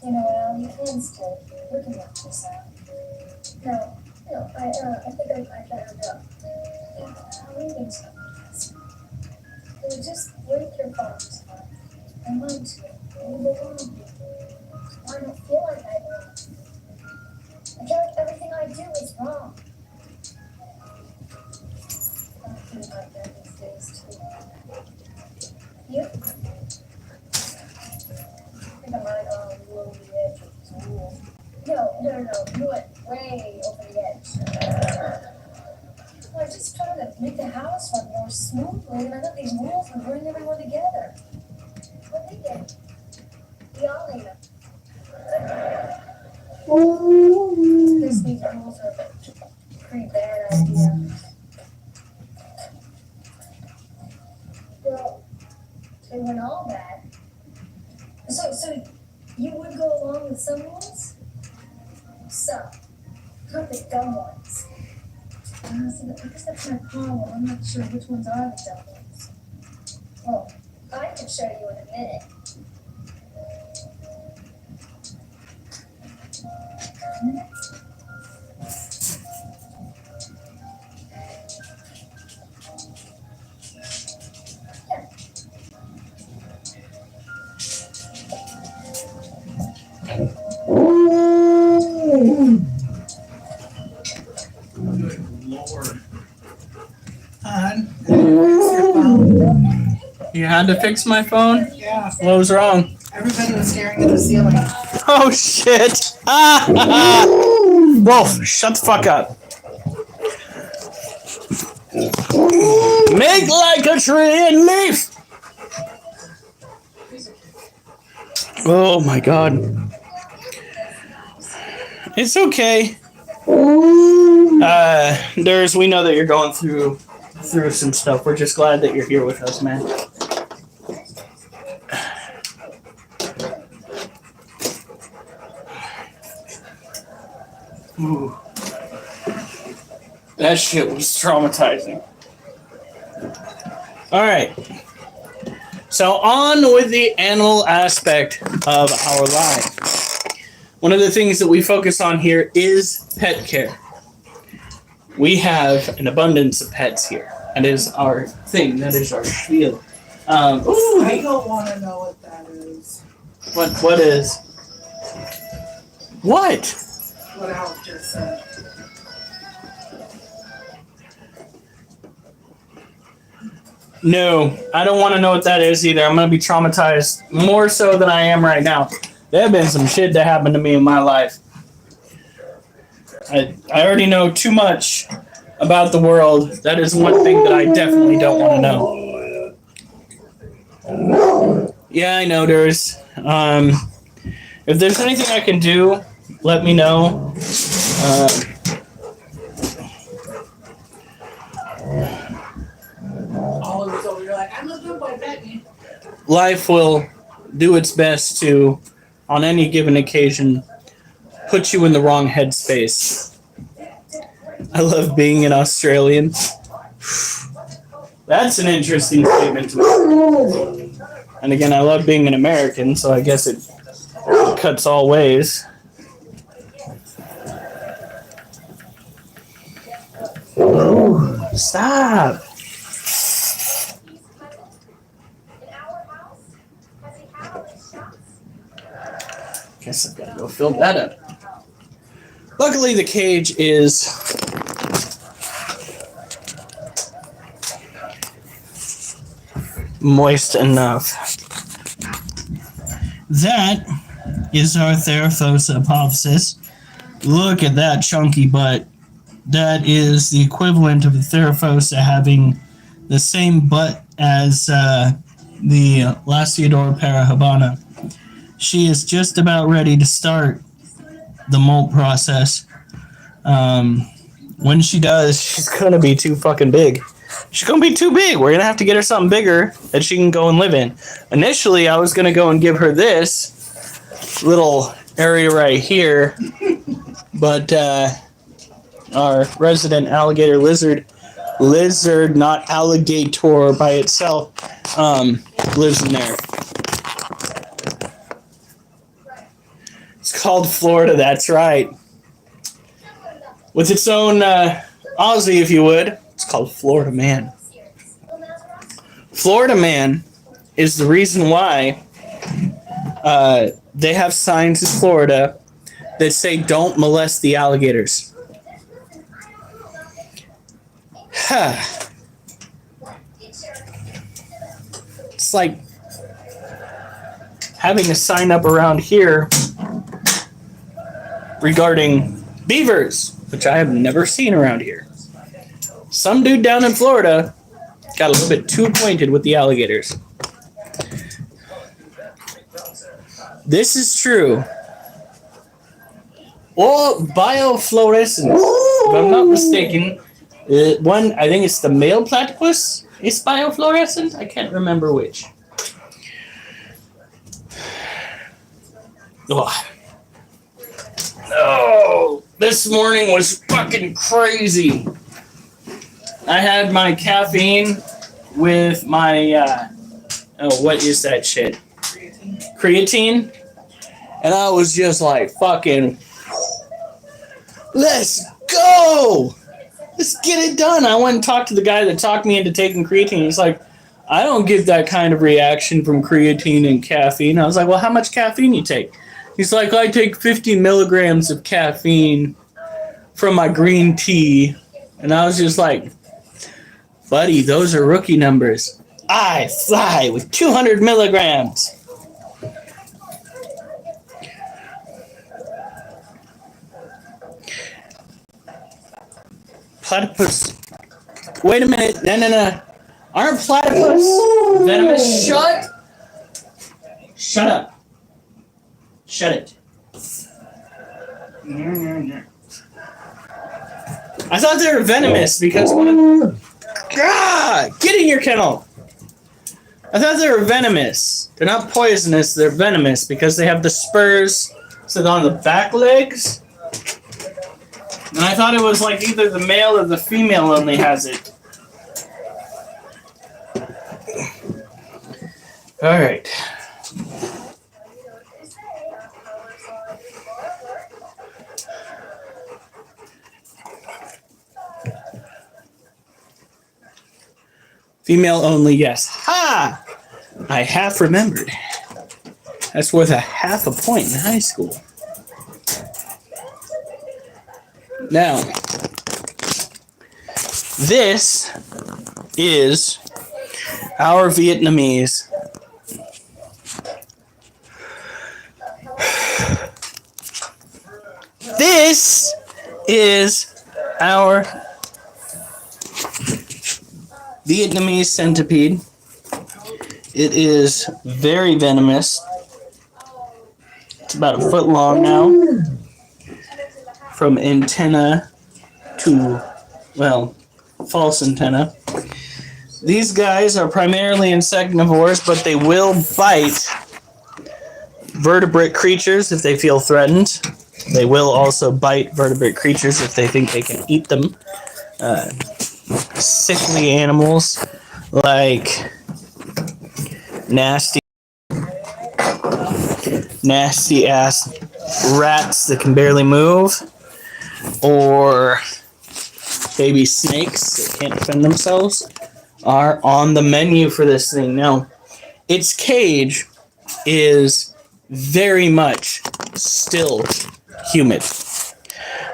you know, Al, you can stay. We can work this out. No, I think I better go. How are you going to stop this? It would just break your father's heart. And mine too. You belong here. I don't feel like I belong. I feel like everything I do is wrong. I feel like that these days too. You? I think I might have gone a little over the edge with this rule. No. You went way over the edge. I was just trying to make the house run more smoothly, and I thought these rules would bring everyone together. But they did. We all need them. These rules are a pretty bad idea. Well, they weren't all bad. So you would go along with some rules? Some. Not the dumb ones. I guess that's my problem. I'm not sure which ones are the dumb ones. Well, I can show you in a minute. Lord. Hon, fix your phone. You had to fix my phone? Yeah, What was wrong? everybody was staring at the ceiling. Oh shit! Wolf, shut the fuck up. Make like a tree and leaf! Oh my god. It's okay. We know that you're going through some stuff. We're just glad that you're here with us, man. Ooh. That shit was traumatizing. Alright. So on with the animal aspect of our life. One of the things that we focus on here is pet care. We have an abundance of pets here. That is our thing. That is our spiel. I don't want to know what that is. What is? What? What Al just said. No, I don't want to know what that is either. I'm going to be traumatized more so than I am right now. There have been some shit that happened to me in my life. I already know too much about the world. That is one thing that I definitely don't want to know. Yeah, I know there's. If there's anything I can do, let me know. All of us over here like, I'm not doing my Batman. Life will do its best to, on any given occasion, put you in the wrong headspace. I love being an Australian. That's an interesting statement to make. And again, I love being an American, so I guess it cuts all ways. Oh, stop. Guess I've got to go fill that up. Luckily, the cage is moist enough. That is our Theraphos apophysis. Look at that chunky butt. that is the equivalent of a Theraphosa having the same butt as the Lasiodora parahabana. She is just about ready to start the molt process. When she does, she's gonna be too fucking big. She's gonna be too big. We're gonna have to get her something bigger that she can go and live in. Initially, I was gonna go and give her this little area right here, but our resident alligator lizard, not alligator by itself, lives in there. It's called Florida, that's right. With its own Aussie, if you would. It's called Florida Man. Florida Man is the reason why they have signs in Florida that say don't molest the alligators. It's like having a sign up around here regarding beavers, which I have never seen around here. Some dude down in Florida got a little bit too acquainted with the alligators. This is true. Or biofluorescence, if I'm not mistaken. One, I think it's the male platypus is biofluorescent. I can't remember which. Oh, this morning was fucking crazy. I had my caffeine with my, what is that shit? Creatine. And I was just like, fucking, let's go! Let's get it done. I went and talked to the guy that talked me into taking creatine. He's like, I don't get that kind of reaction from creatine and caffeine. I was like, well, how much caffeine you take? He's like, I take 50 milligrams of caffeine from my green tea. And I was just like, buddy, those are rookie numbers. I fly with 200 milligrams. Platypus. Wait a minute. No. Aren't platypus venomous? Shut up. Shut it. I thought they were venomous because get in your kennel. I thought they were venomous. They're not poisonous, they're venomous because they have the spurs sit on the back legs. And I thought it was like either the male or the female only has it. Alright. Female only, yes. Ha! I half remembered. That's worth a half a point in high school. Now, this is our Vietnamese. This is our Vietnamese centipede. It is very venomous. It's about a foot long now. From antenna to, well, false antenna. These guys are primarily insectivores, but they will bite vertebrate creatures if they feel threatened. They will also bite vertebrate creatures if they think they can eat them. Sickly animals like nasty ass rats that can barely move, or baby snakes that can't defend themselves, are on the menu for this thing. Now, its cage is very much still humid.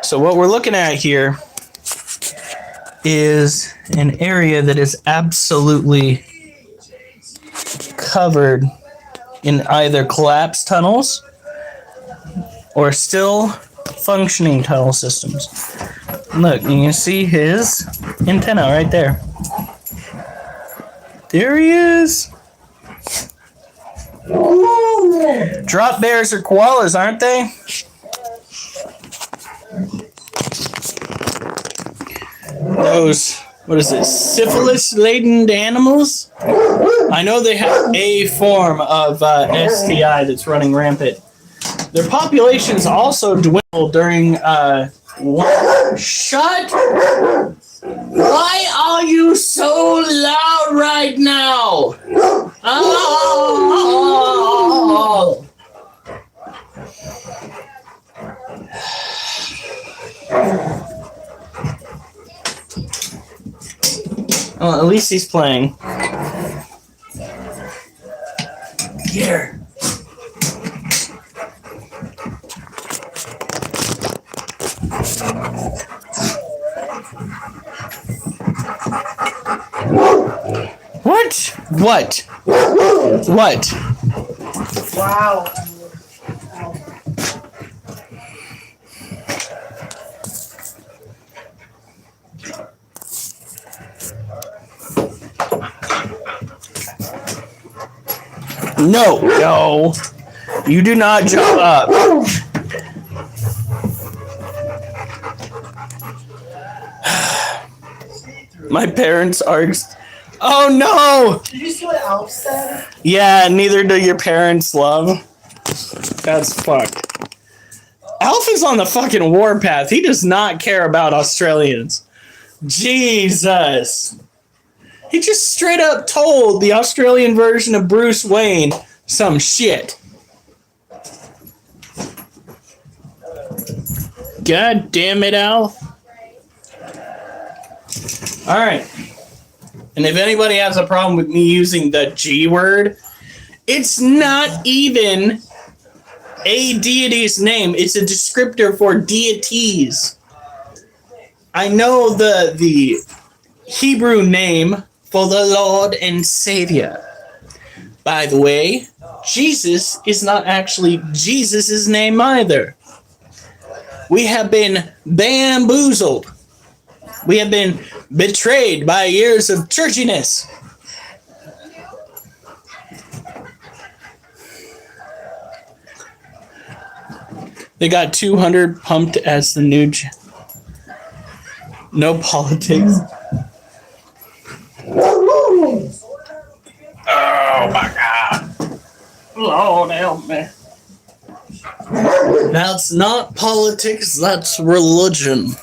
So what we're looking at here is an area that is absolutely covered in either collapsed tunnels or still functioning tunnel systems. Look, you can see his antenna right there. There he is. Drop bears are koalas, aren't they? Those, what is it, syphilis-laden animals? I know they have a form of STI that's running rampant. Their populations also dwindled during Shut! Why are you so loud right now? Oh! Well, at least he's playing. Here. What? What? What? Wow. No, no. You do not jump up. My parents are... Oh no! Did you see what Alf said? Yeah, neither do your parents, love. That's fucked. Alf is on the fucking warpath. He does not care about Australians. Jesus. He just straight up told the Australian version of Bruce Wayne some shit. God damn it, Alf. Alright. And if anybody has a problem with me using the G word, it's not even a deity's name. It's a descriptor for deities. I know the Hebrew name for the Lord and Savior. By the way, Jesus is not actually Jesus' name either. We have been bamboozled. We have been betrayed by years of churchiness. They got 200 pumped as the new... No politics. Oh my God. Lord help me. That's not politics, that's religion.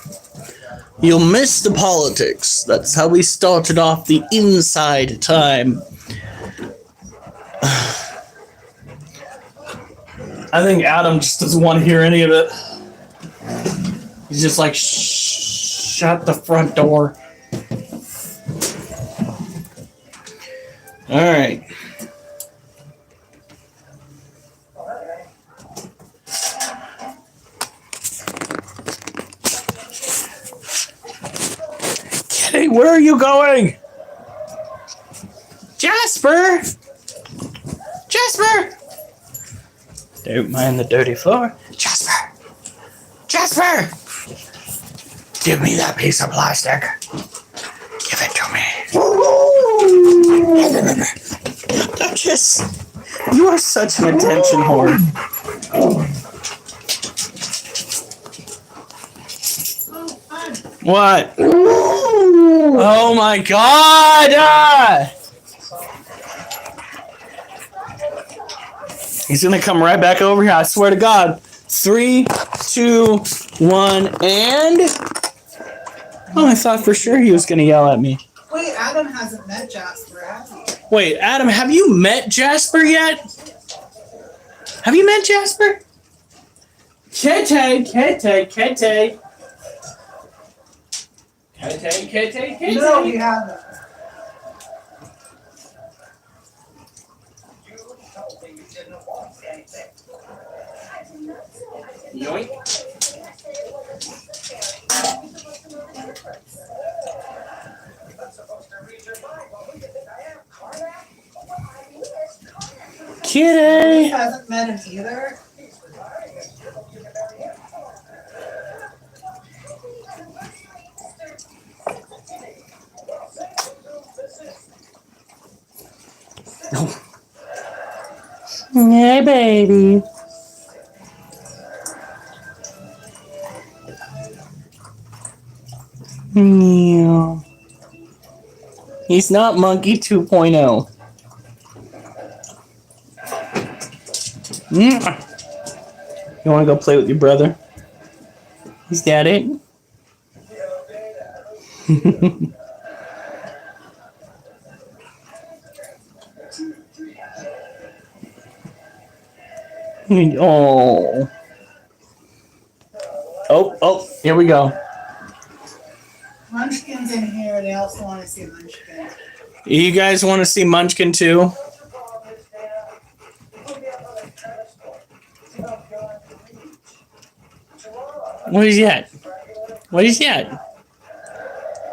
You'll miss the politics. That's how we started off the inside time. I think Adam just doesn't want to hear any of it. He's just like, shut the front door. All right. Kitty, where are you going? Jasper! Jasper! Don't mind the dirty floor. Jasper! Jasper! Give me that piece of plastic. Give it to me. Duchess, you are such an attention whore. What? Oh my God! He's gonna come right back over here. I swear to God. 3, 2, 1, and... Oh, I thought for sure he was gonna yell at me. Wait, Adam hasn't met Jasper, has he? Wait, Adam, have you met Jasper yet? Have you met Jasper? Kete. No, we haven't. You told me you didn't want anything. Yoink. I'm supposed to read your mind. Well, who do you think I am? Carnac? Kitty. He hasn't met him either. He's retiring and you can marry him. Hey, baby. Meow. He's not Monkey 2.0. You want to go play with your brother? Is that it? Oh. Oh, here we go. Munchkin's in here. They also want to see Munchkin. You guys want to see Munchkin too? What is that? What is that?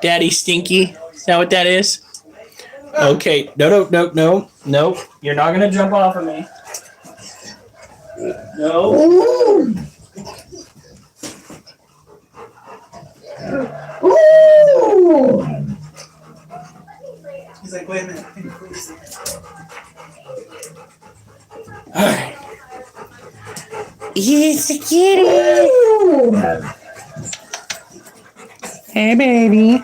Daddy Stinky? Is that what that is? Okay. No. You're not going to jump off of me. No. He's like, wait a minute. Please. All right. It's a kitty. Hey, baby.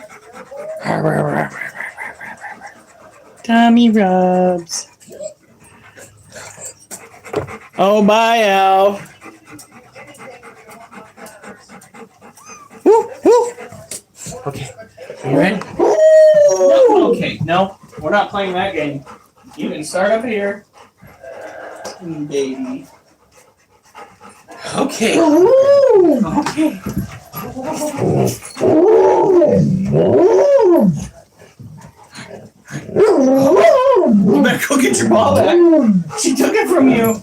Tummy rubs. Oh, bye, Al. Woo, woo. Okay. You ready? No, okay. No, we're not playing that game. You can start up here. Baby. Okay. Okay. You better go get your ball back. She took it from you.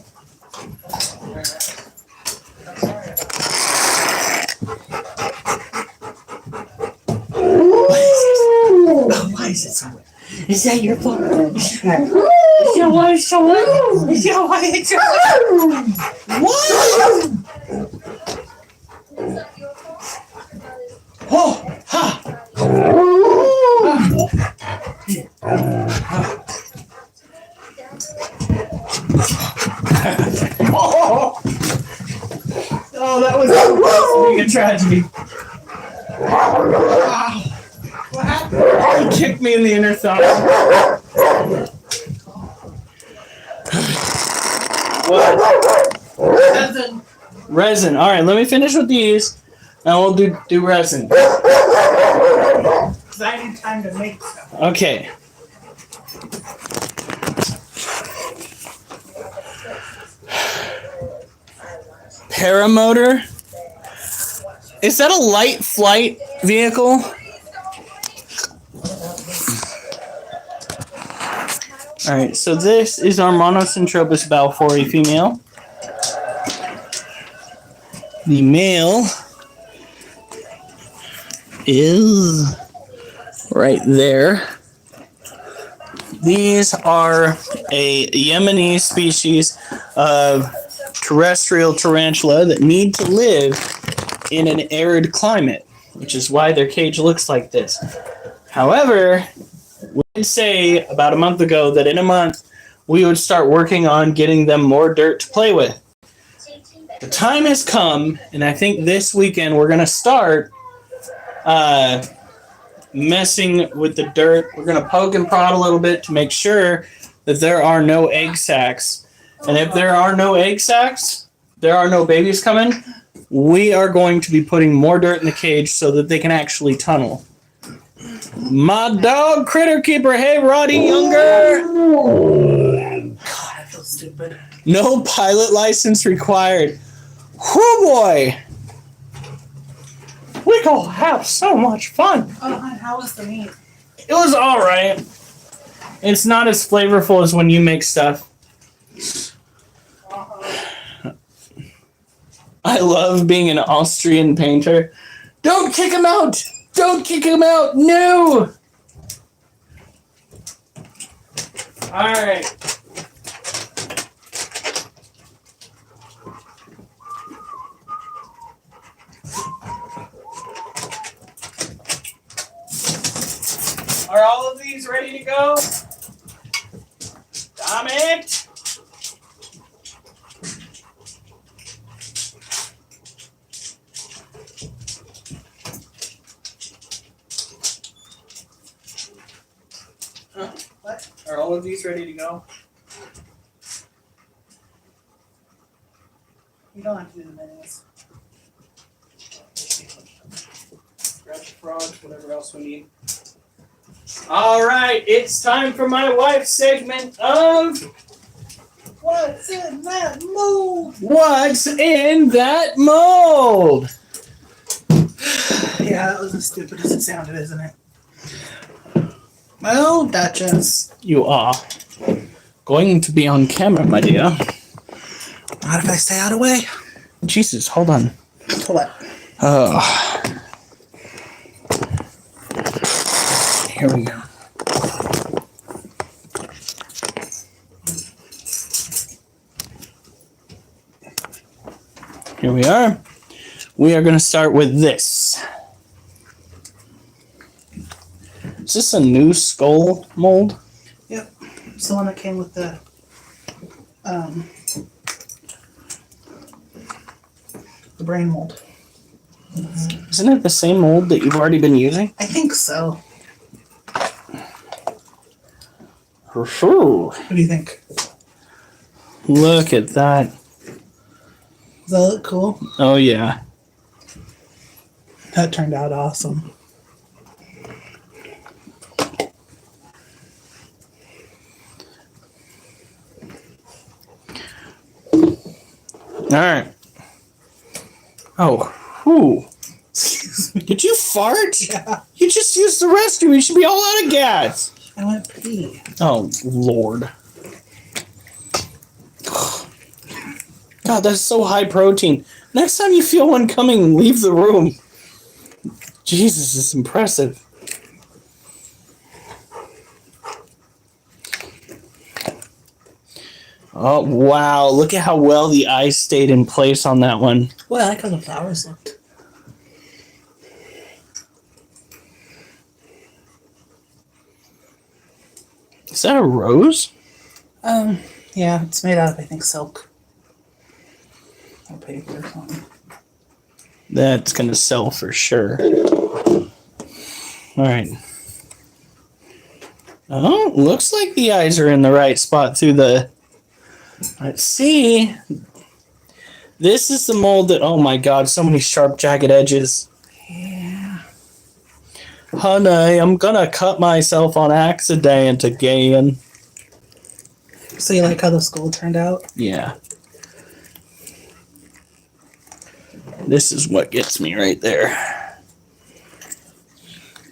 Why is it so wet? Is that your fault? Is that why it's so wet? Is that why it's so wet? What? Oh, ha! Oh, that was being a tragedy. What happened? He kicked me in the inner thigh. Resin. Resin. All right, let me finish with these, and we'll do resin. Because I need time to make stuff. Okay. Paramotor. Is that a light flight vehicle? All right, so this is our Monocentropus balfouri female. The male is right there. These are a Yemeni species of terrestrial tarantula that need to live in an arid climate, which is why their cage looks like this. However, we did say about a month ago that in a month we would start working on getting them more dirt to play with. The time has come, and I think this weekend we're going to start messing with the dirt. We're going to poke and prod a little bit to make sure that there are no egg sacs. And if there are no egg sacs, there are no babies coming, we are going to be putting more dirt in the cage so that they can actually tunnel. My dog, Critter Keeper. Hey, Roddy Younger. God, I feel stupid. No pilot license required. Whoo, boy. We gonna have so much fun. Oh, hon, how was the meat? It was all right. It's not as flavorful as when you make stuff. I love being an Austrian painter. Don't kick him out! Don't kick him out! No! Alright. Are all of these ready to go? Damn it! Huh? What? Are all of these ready to go? You don't have to do the minis. Grab the frogs, whatever else we need. All right, it's time for my wife's segment of What's in that mold? What's in That Mold? Yeah, that was as stupid as it sounded, isn't it? Well, Duchess. You are going to be on camera, my dear. Not if I stay out of the way. Jesus, hold on. What? Here we go. Here we are. We are going to start with this. Is this a new skull mold? Yep. It's the one that came with the brain mold. Isn't it the same mold that you've already been using? I think so. For sure. What do you think? Look at that. Does that look cool? Oh, yeah. That turned out awesome. All right. Oh, whew. Excuse me. Did you fart? Yeah. You just used the restroom. You should be all out of gas. I went pee. Oh, Lord. God, that's so high protein. Next time you feel one coming, leave the room. Jesus, it's impressive. Oh, wow. Look at how well the eyes stayed in place on that one. Well, I like how the flowers looked. Is that a rose? Yeah, it's made out of, I think, silk. Or paper or something. That's going to sell for sure. All right. Oh, looks like the eyes are in the right spot through the... Let's see. This is the mold that... Oh my God, so many sharp, jagged edges. Yeah. Honey, I'm going to cut myself on accident again. So you like how the skull turned out? Yeah. This is what gets me right there.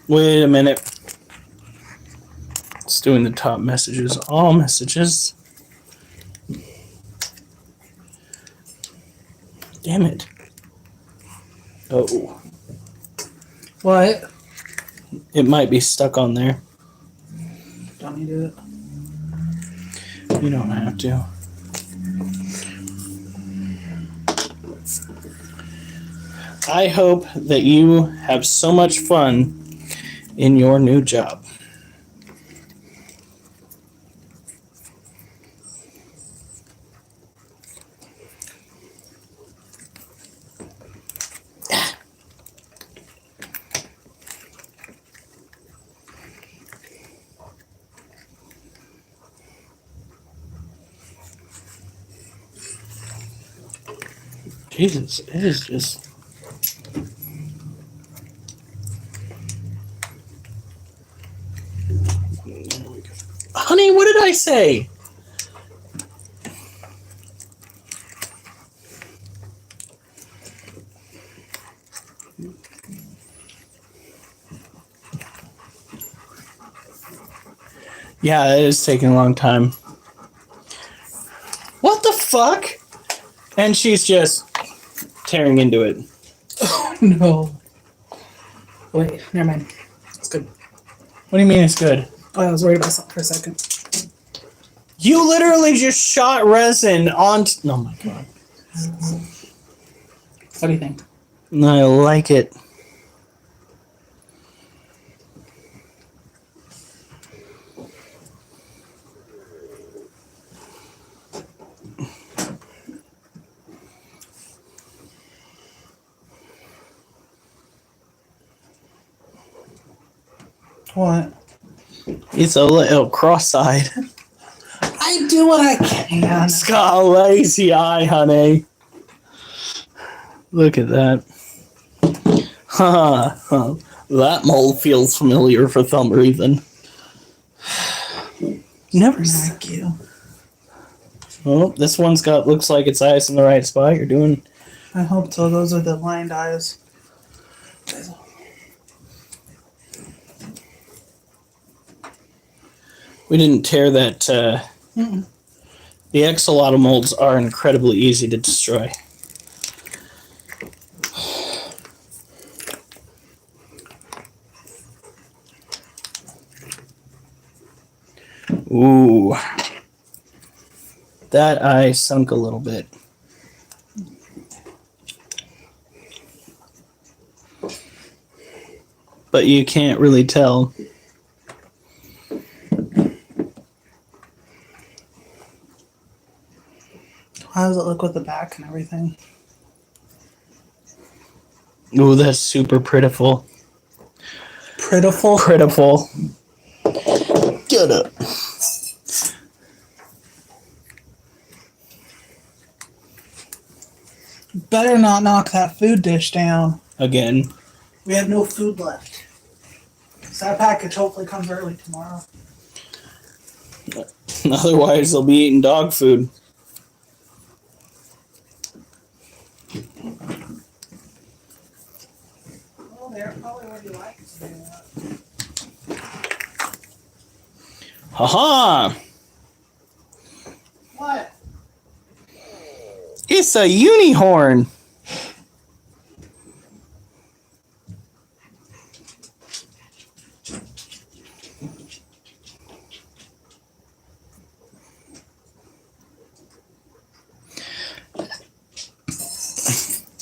Wait a minute. It's doing the top messages. All messages. Damn it. Oh. What? It might be stuck on there. Don't you do it? You don't have to. I hope that you have so much fun in your new job. Jesus, it is just... Honey, what did I say? Yeah, it is taking a long time. What the fuck? And she's just tearing into it. Oh, no. Wait, never mind. It's good. What do you mean it's good? Oh, I was worried about something for a second. You literally just shot resin onto... Oh my God. What do you think? I like it. What? It's a little cross-eyed. I do what I can. It's got a lazy eye, honey. Look at that. That mold feels familiar for some reason. Never. Thank you. Oh, this one's got, looks like its eyes in the right spot. You're doing. I hope so. Those are the lined eyes. We didn't tear that. The axolotl molds are incredibly easy to destroy. Ooh. That eye sunk a little bit. But you can't really tell. How does it look with the back and everything? Ooh, that's super prettiful. Prettiful. Prettiful. Get up. Better not knock that food dish down. Again. We have no food left. So that package hopefully comes early tomorrow. Otherwise, they'll be eating dog food. Well, they're probably what you like to do that. Haha! What? It's a unicorn.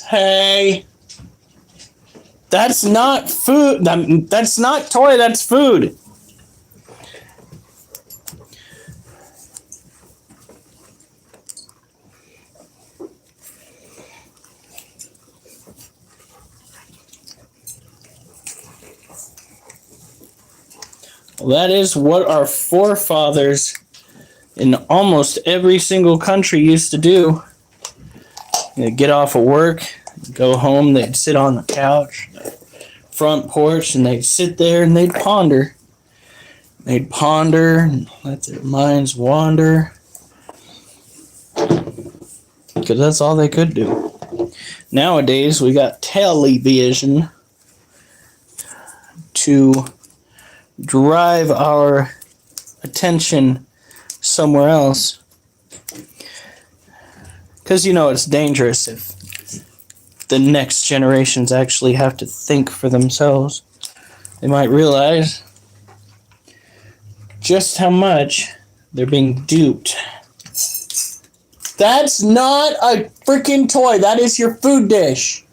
Hey. That's not food. That's not toy, that's food. Well, that is what our forefathers in almost every single country used to do. They'd get off of work, go home, they'd sit on the couch, front porch, and they'd sit there and they'd ponder. They'd ponder and let their minds wander. Because that's all they could do. Nowadays, we got television to drive our attention somewhere else. Because, you know, it's dangerous if the next generations actually have to think for themselves. They might realize just how much they're being duped. That's not a freaking toy. That is your food dish.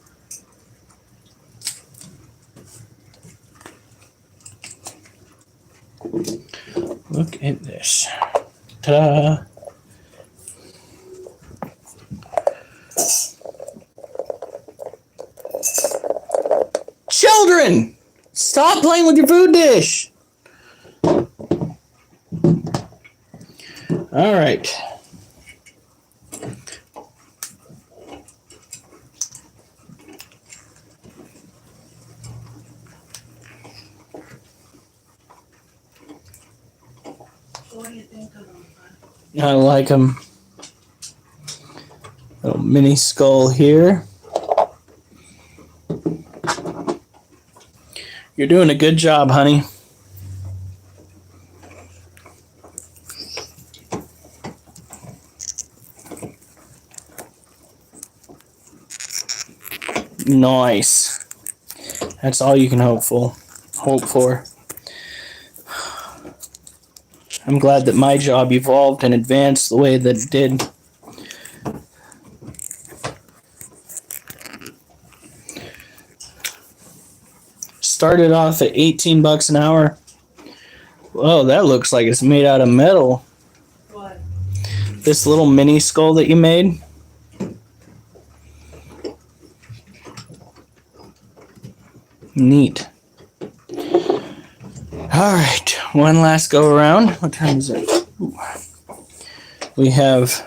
Look at this. Ta-da. Children! Stop playing with your food dish! Alright. What do you think of them? I like them. Little mini skull here. You're doing a good job, honey. Nice. That's all you can hope for. I'm glad that my job evolved and advanced the way that it did. Started off at $18 an hour. Whoa, that looks like it's made out of metal. What? This little mini skull that you made. Neat. All right, one last go around. What time is it? Ooh. We have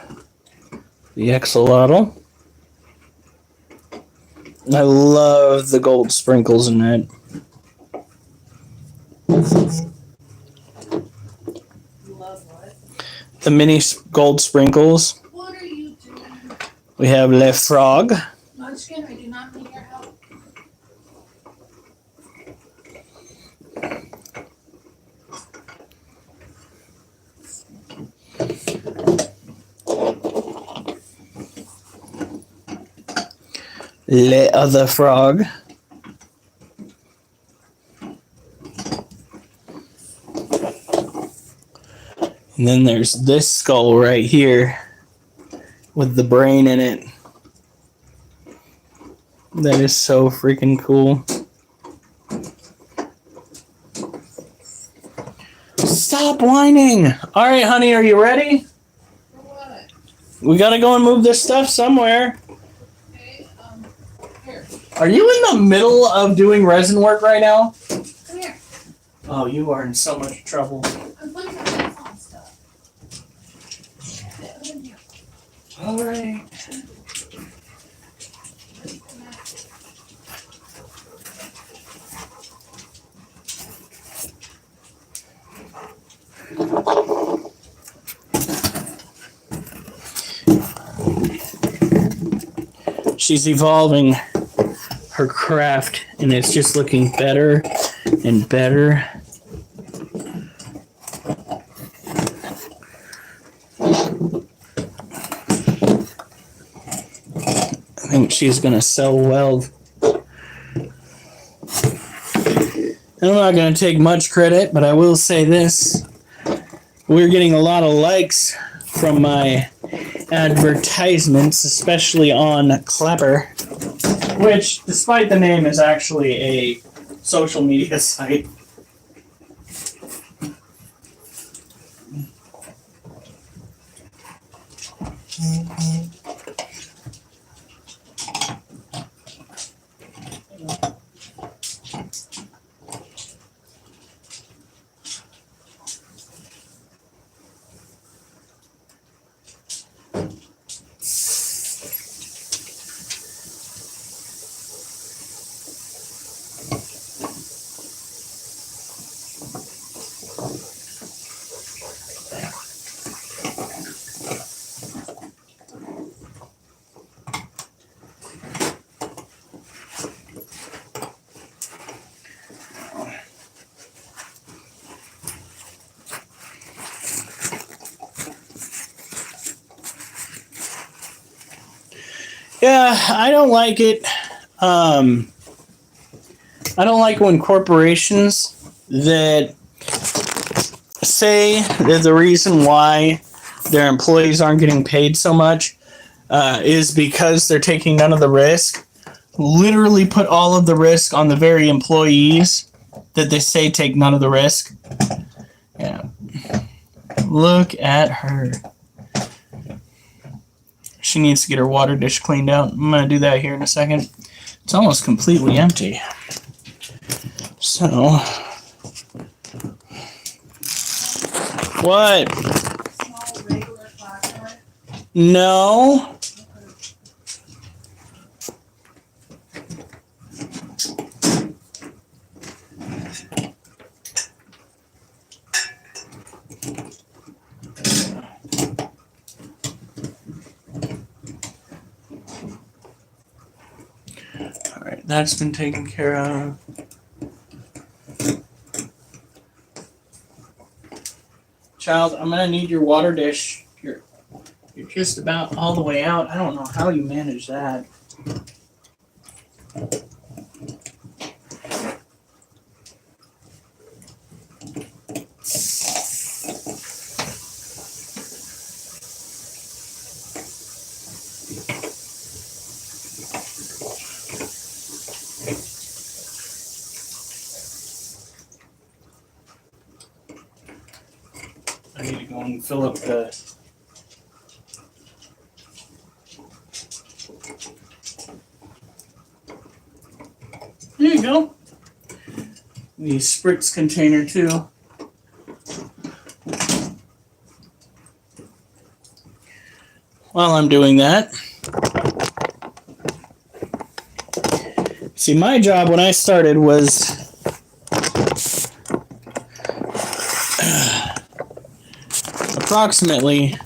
the axolotl. I love the gold sprinkles in it. Love what? The mini gold sprinkles. What are you doing? We have Le Frog. Munchkin, I do not need your help. Le Other Frog. And then there's this skull right here with the brain in it. That is so freaking cool. Stop whining! Alright, honey, are you ready? For what? We gotta go and move this stuff somewhere. Okay, here. Are you in the middle of doing resin work right now? Come here. Oh, you are in so much trouble. I'm putting my hands on stuff. Put it in here. Alright. She's evolving her craft, and it's just looking better and better. I think she's gonna sell well. I'm not gonna take much credit, but I will say this. We're getting a lot of likes from my advertisements, especially on Clapper, which, despite the name, is actually a social media site. Yeah, I don't like it. I don't like when corporations that say that the reason why their employees aren't getting paid so much is because they're taking none of the risk. Literally put all of the risk on the very employees that they say take none of the risk. Yeah. Look at her. She needs to get her water dish cleaned out. I'm going to do that here in a second. It's almost completely empty. So, what? Small, regular flashlight. No. All right, that's been taken care of. Child, I'm gonna need your water dish. You're just about all the way out. I don't know how you manage that. I need to go and fill up the. There you go. the spritz container too. While I'm doing that, see, my job when I started was approximately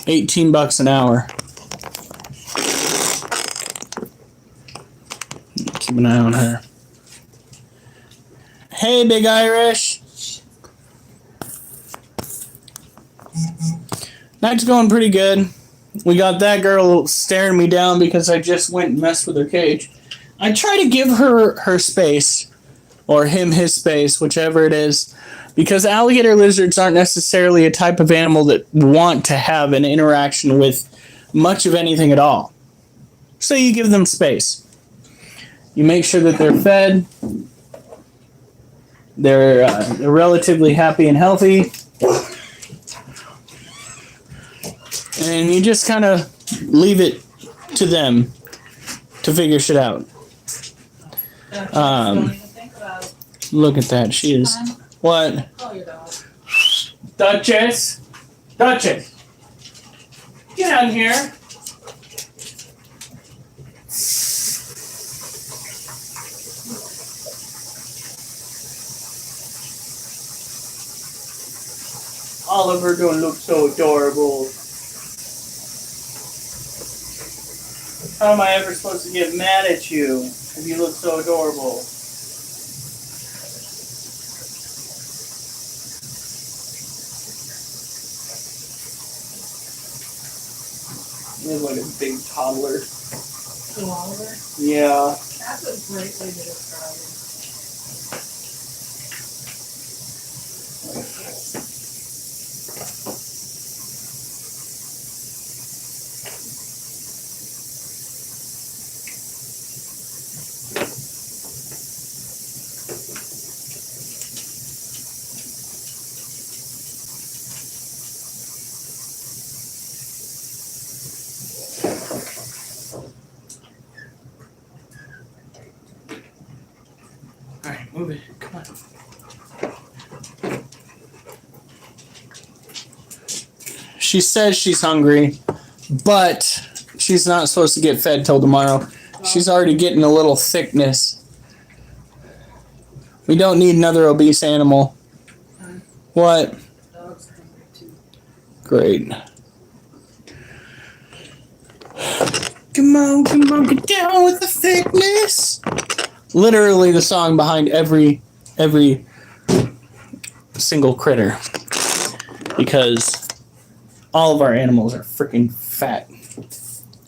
$18 an hour. Keep an eye on her. Hey, Big Irish. Night's going pretty good. We got that girl staring me down because I just went and messed with her cage. I try to give her space, or him his space, whichever it is, because alligator lizards aren't necessarily a type of animal that want to have an interaction with much of anything at all. So you give them space. You make sure that they're fed. They're relatively happy and healthy. And you just kind of leave it to them to figure shit out. Don't even think about it. Look at that. She is. What? Call your dog. Duchess? Duchess! Get out here. Oliver don't look so adorable. How am I ever supposed to get mad at you if you look so adorable? You look like a big toddler. To Oliver? Yeah. That's a great way to describe it. Alright, move it. Come on. She says she's hungry, but she's not supposed to get fed till tomorrow. She's already getting a little thickness. We don't need another obese animal. What? Dog's hungry too. Great. Come on, get down with the thickness. Literally the song behind every single critter, because all of our animals are freaking fat,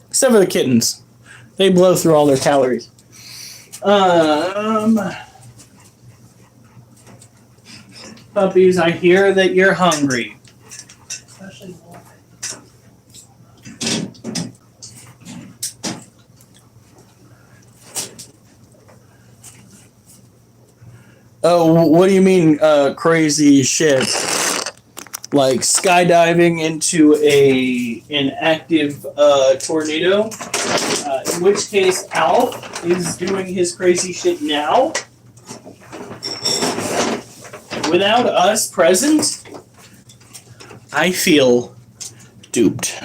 except for the kittens. They blow through all their calories. Puppies, I hear that you're hungry. Especially Wolf. Oh, what do you mean, crazy shit? Like skydiving into an active tornado? In which case, Alf is doing his crazy shit now? Without us present? I feel duped.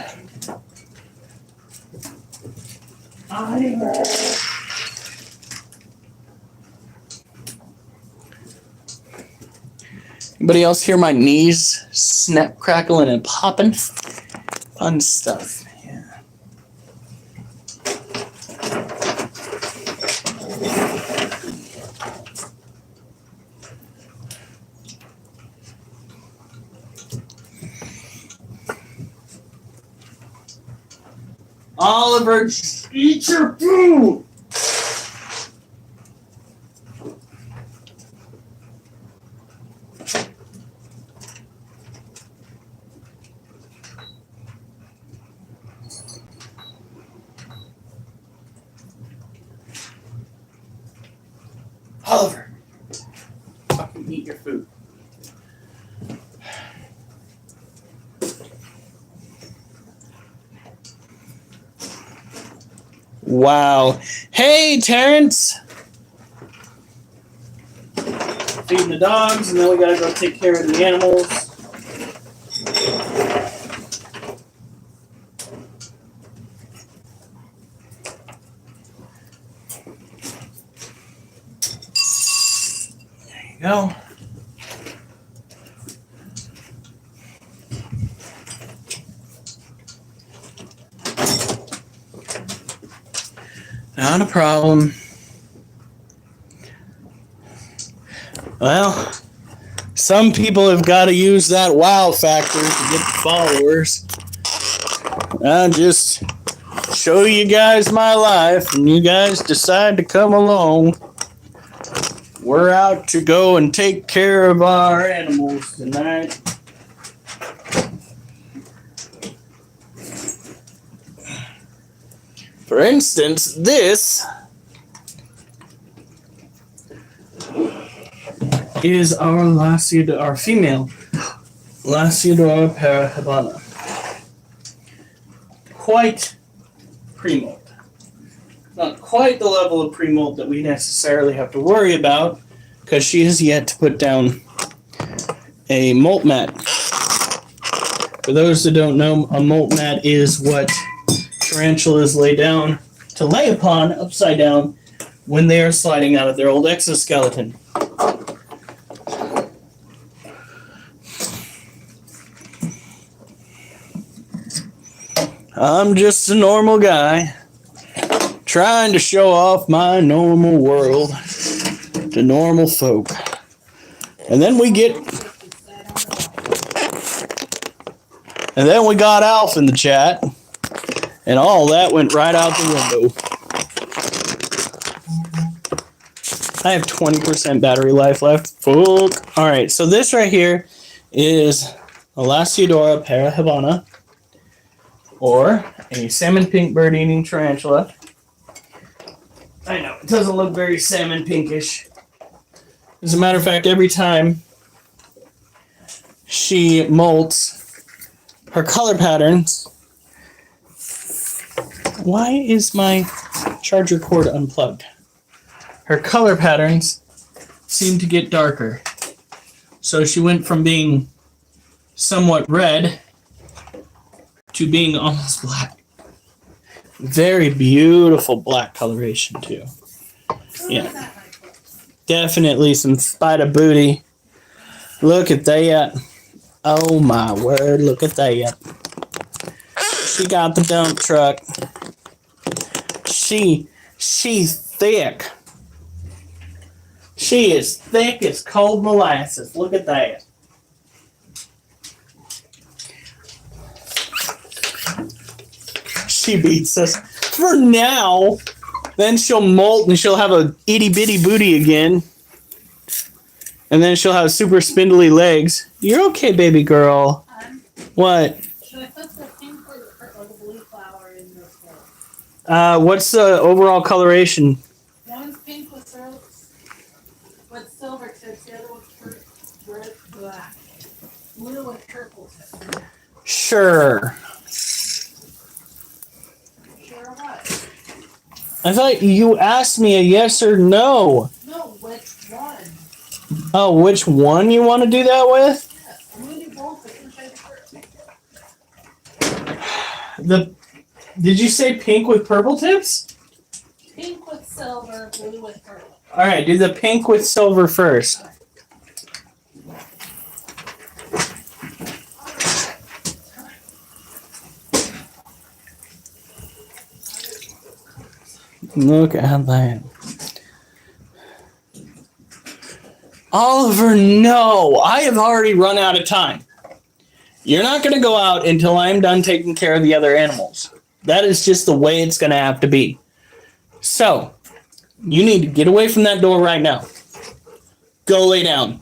Anybody else hear my knees snap, crackling, and popping? Fun stuff. Yeah. Oliver, just eat your food! Oliver, fucking eat your food. Wow. Hey, Terrence. feeding the dogs, and then we gotta go take care of the animals. There you go. Not a problem. Well, some people have got to use that wow factor to get the followers. I just show you guys my life, and you guys decide to come along. We're out to go and take care of our animals tonight. For instance, this is our female Lasiodora parahabana. Quite pre-molt. Not quite the level of pre-molt that we necessarily have to worry about, because she has yet to put down a molt mat. For those that don't know, a molt mat is what tarantulas lay down to lay upon upside down when they are sliding out of their old exoskeleton. I'm just a normal guy trying to show off my normal world to normal folk. And then we got Alf in the chat, and all that went right out the window. I have 20% battery life left. Fuck. All right, so this right here is a Lasiodora parahabana, or a salmon pink bird-eating tarantula. I know, it doesn't look very salmon pinkish. As a matter of fact, every time she molts, her color patterns... Why is my charger cord unplugged? Her color patterns seem to get darker. So she went from being somewhat red to being almost black. Very beautiful black coloration too. Yeah. Definitely some spider booty. Look at that. Oh my word, look at that. She got the dump truck. She's thick. She is thick as cold molasses. Look at that. She beats us for now. Then she'll molt and she'll have a itty bitty booty again. And then she'll have super spindly legs. You're okay, baby girl. What? Should I put the pink or the blue flower in this one? What's the overall coloration? One's pink with silver tips, the other one's red, black. Blue with purple tips. Sure. Sure what? I thought you asked me a yes or no. No, which one? Oh, which one you want to do that with? Yes, I'm gonna do both, but you try first. Did you say pink with purple tips? Pink with silver, blue with purple. All right, do the pink with silver first. Look at that. Oliver, no. I have already run out of time. You're not going to go out until I'm done taking care of the other animals. That is just the way it's going to have to be. So, you need to get away from that door right now. Go lay down.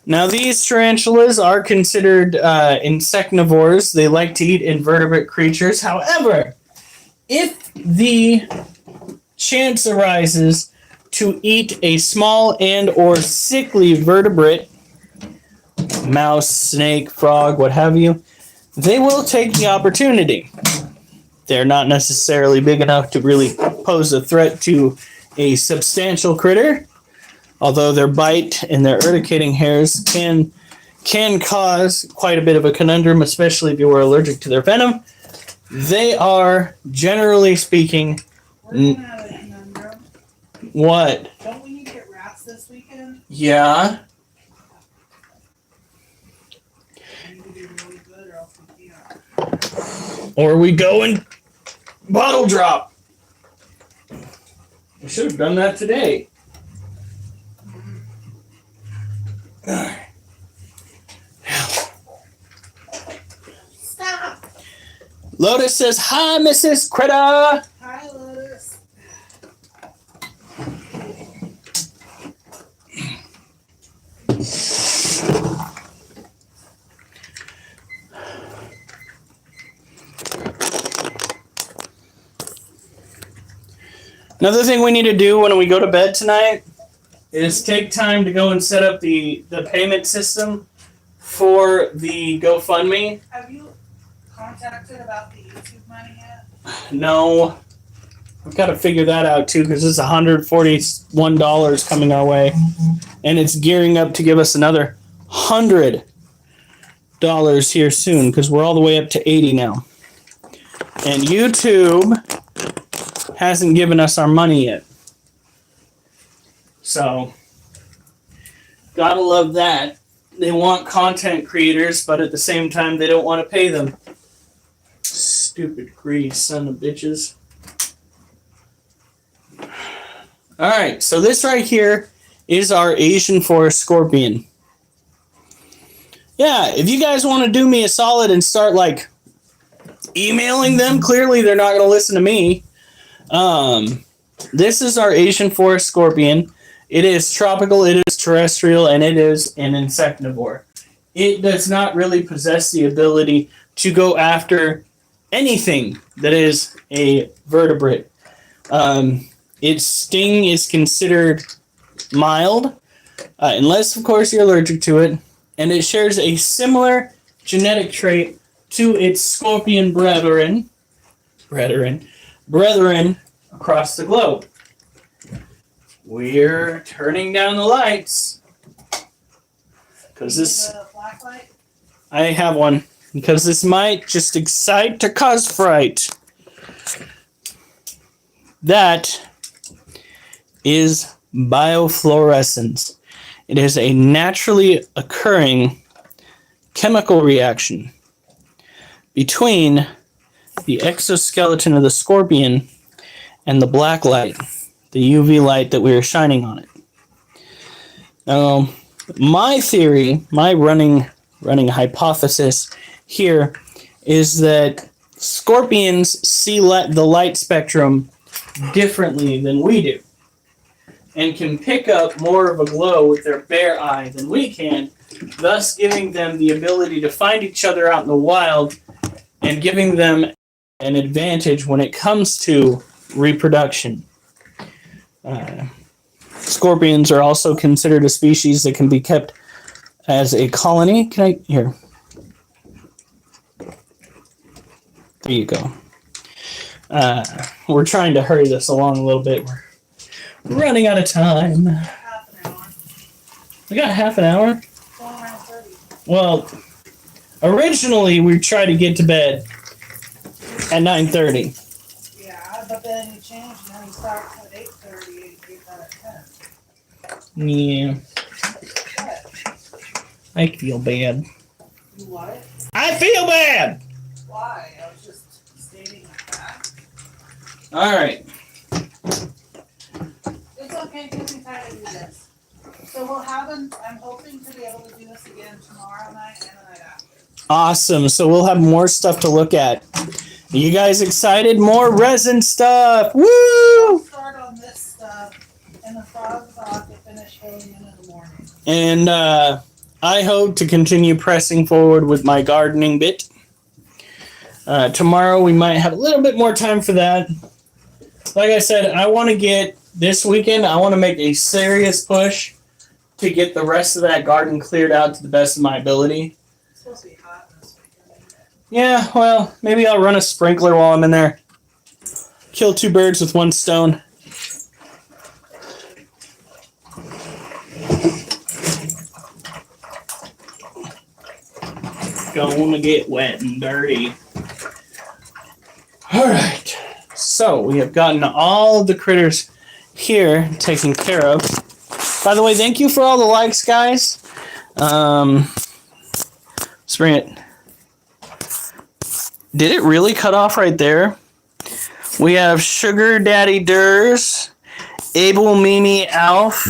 Now, these tarantulas are considered insectivores. They like to eat invertebrate creatures. However, if the chance arises to eat a small and or sickly vertebrate, mouse, snake, frog, what have you, they will take the opportunity. They're not necessarily big enough to really pose a threat to a substantial critter, although their bite and their urticating hairs can cause quite a bit of a conundrum, especially if you were allergic to their venom. They are, generally speaking, We're gonna have a conundrum. what? Don't we need to get rats this weekend? Yeah. We need to be really good or else we can't. Or we go and bottle drop. We should have done that today. Stop! Lotus says, "Hi, Mrs. Critter." Hi, Lotus. Another thing we need to do when we go to bed tonight is take time to go and set up the payment system for the GoFundMe. Have you contacted about the YouTube money yet? No, I've got to figure that out too because it's $141 coming our way, and it's gearing up to give us another $100 here soon because we're all the way up to 80 now, and YouTube hasn't given us our money yet. So, gotta love that. They want content creators, but at the same time, they don't want to pay them. Stupid grease, son of bitches. Alright, so this right here is our Asian forest scorpion. Yeah, if you guys want to do me a solid and start, like, emailing them, clearly they're not going to listen to me. This is our Asian forest scorpion. It is tropical, it is terrestrial, and it is an insectivore. It does not really possess the ability to go after anything that is a vertebrate. Its sting is considered mild, unless, of course, you're allergic to it, and it shares a similar genetic trait to its scorpion brethren across the globe. We're turning down the lights because this. The black light? I have one because this might just excite to cause fright. That is biofluorescence. It is a naturally occurring chemical reaction between the exoskeleton of the scorpion and the black light, the UV light that we are shining on it. Now, my theory, my running hypothesis here is that scorpions see the light spectrum differently than we do and can pick up more of a glow with their bare eye than we can, thus giving them the ability to find each other out in the wild and giving them an advantage when it comes to reproduction. Scorpions are also considered a species that can be kept as a colony. Here. There you go. We're trying to hurry this along a little bit. We're running out of time. Half an hour. We got half an hour? It's only 9:30. Well, originally we tried to get to bed at 9:30. Yeah, but then you change, and then you start at 8:30 and you get that at 10. Yeah, What? I feel bad. You what? I feel bad! Why? I was just stating a fact. Alright. It's okay, give me time to do this. So we'll have I'm hoping to be able to do this again tomorrow night and the night after. Awesome. So we'll have more stuff to look at. You guys excited? More resin stuff! Woo! We'll start on this stuff, and the frogs ought to finish filling in the morning. And I hope to continue pressing forward with my gardening bit. Tomorrow we might have a little bit more time for that. Like I said, I want to get this weekend, I want to make a serious push to get the rest of that garden cleared out to the best of my ability. It's supposed to be hot this weekend. Yeah, well, maybe I'll run a sprinkler while I'm in there. Kill two birds with one stone. Gonna get wet and dirty. Alright. So we have gotten all of the critters here taken care of. By the way, thank you for all the likes, guys. Let's bring it. Did it really cut off right there? We have Sugar Daddy Durs, Abel, Mimi, Alf,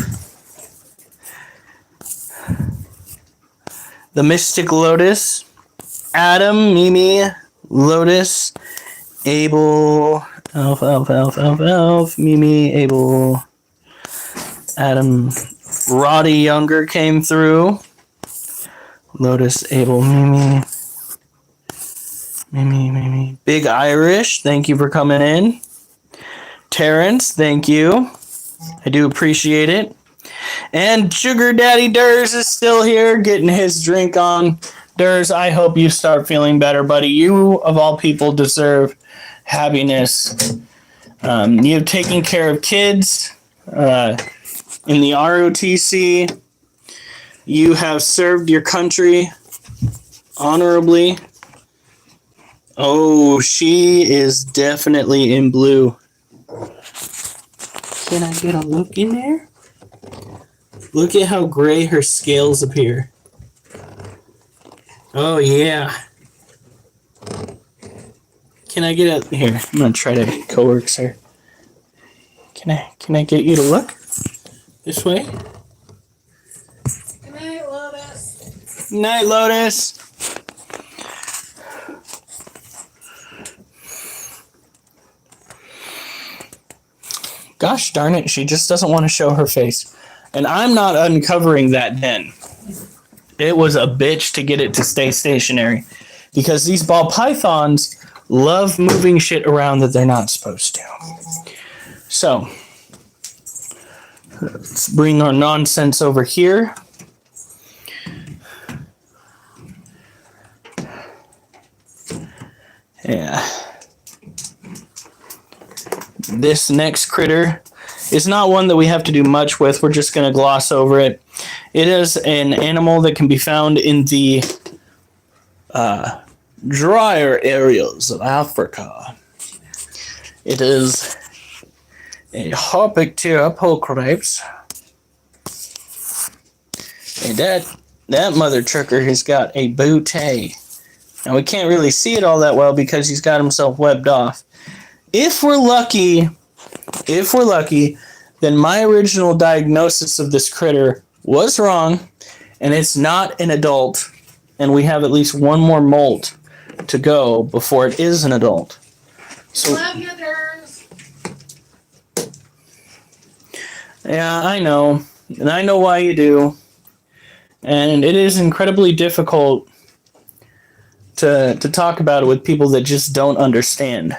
the Mystic Lotus, Adam, Mimi, Lotus, Abel, Alf, Mimi, Abel, Adam, Roddy Younger came through. Lotus, Abel, Mimi. Big Irish, thank you for coming in. Terrence, thank you. I do appreciate it. And Sugar Daddy Durs is still here getting his drink on. Durs, I hope you start feeling better, buddy. You, of all people, deserve happiness. You've taken care of kids in the ROTC. You have served your country honorably. Oh, she is definitely in blue. Can I get a look in there? Look at how gray her scales appear. Oh, yeah. Can I get a... Here, I'm going to try to coerce her. Can I get you to look? This way? Good night, Lotus. Night, Lotus. Gosh darn it, she just doesn't want to show her face. And I'm not uncovering that den. It was a bitch to get it to stay stationary. Because these ball pythons love moving shit around that they're not supposed to. So, let's bring our nonsense over here. Yeah. This next critter is not one that we have to do much with. We're just going to gloss over it. It is an animal that can be found in the drier areas of Africa. It is a Harpictera pulchripes. And that mother trucker has got a bootay. Now we can't really see it all that well because he's got himself webbed off. If we're lucky, then my original diagnosis of this critter was wrong, and it's not an adult, and we have at least one more molt to go before it is an adult. So, Love you, Durs. yeah, I know, and I know why you do, and it is incredibly difficult to talk about it with people that just don't understand.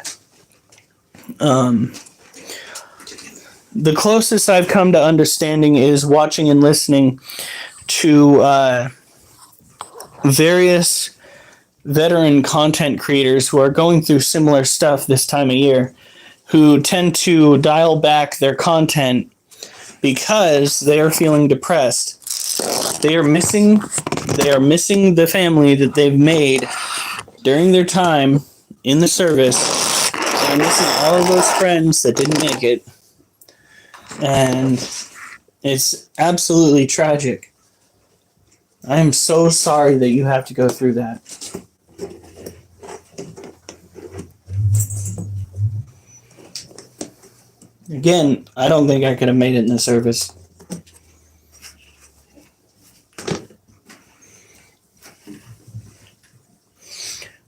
The closest I've come to understanding is watching and listening to various veteran content creators who are going through similar stuff this time of year, who tend to dial back their content because they are feeling depressed. They are missing the family that they've made during their time in the service. And missing all of those friends that didn't make it. And it's absolutely tragic. I am so sorry that you have to go through that. Again, I don't think I could have made it in the service.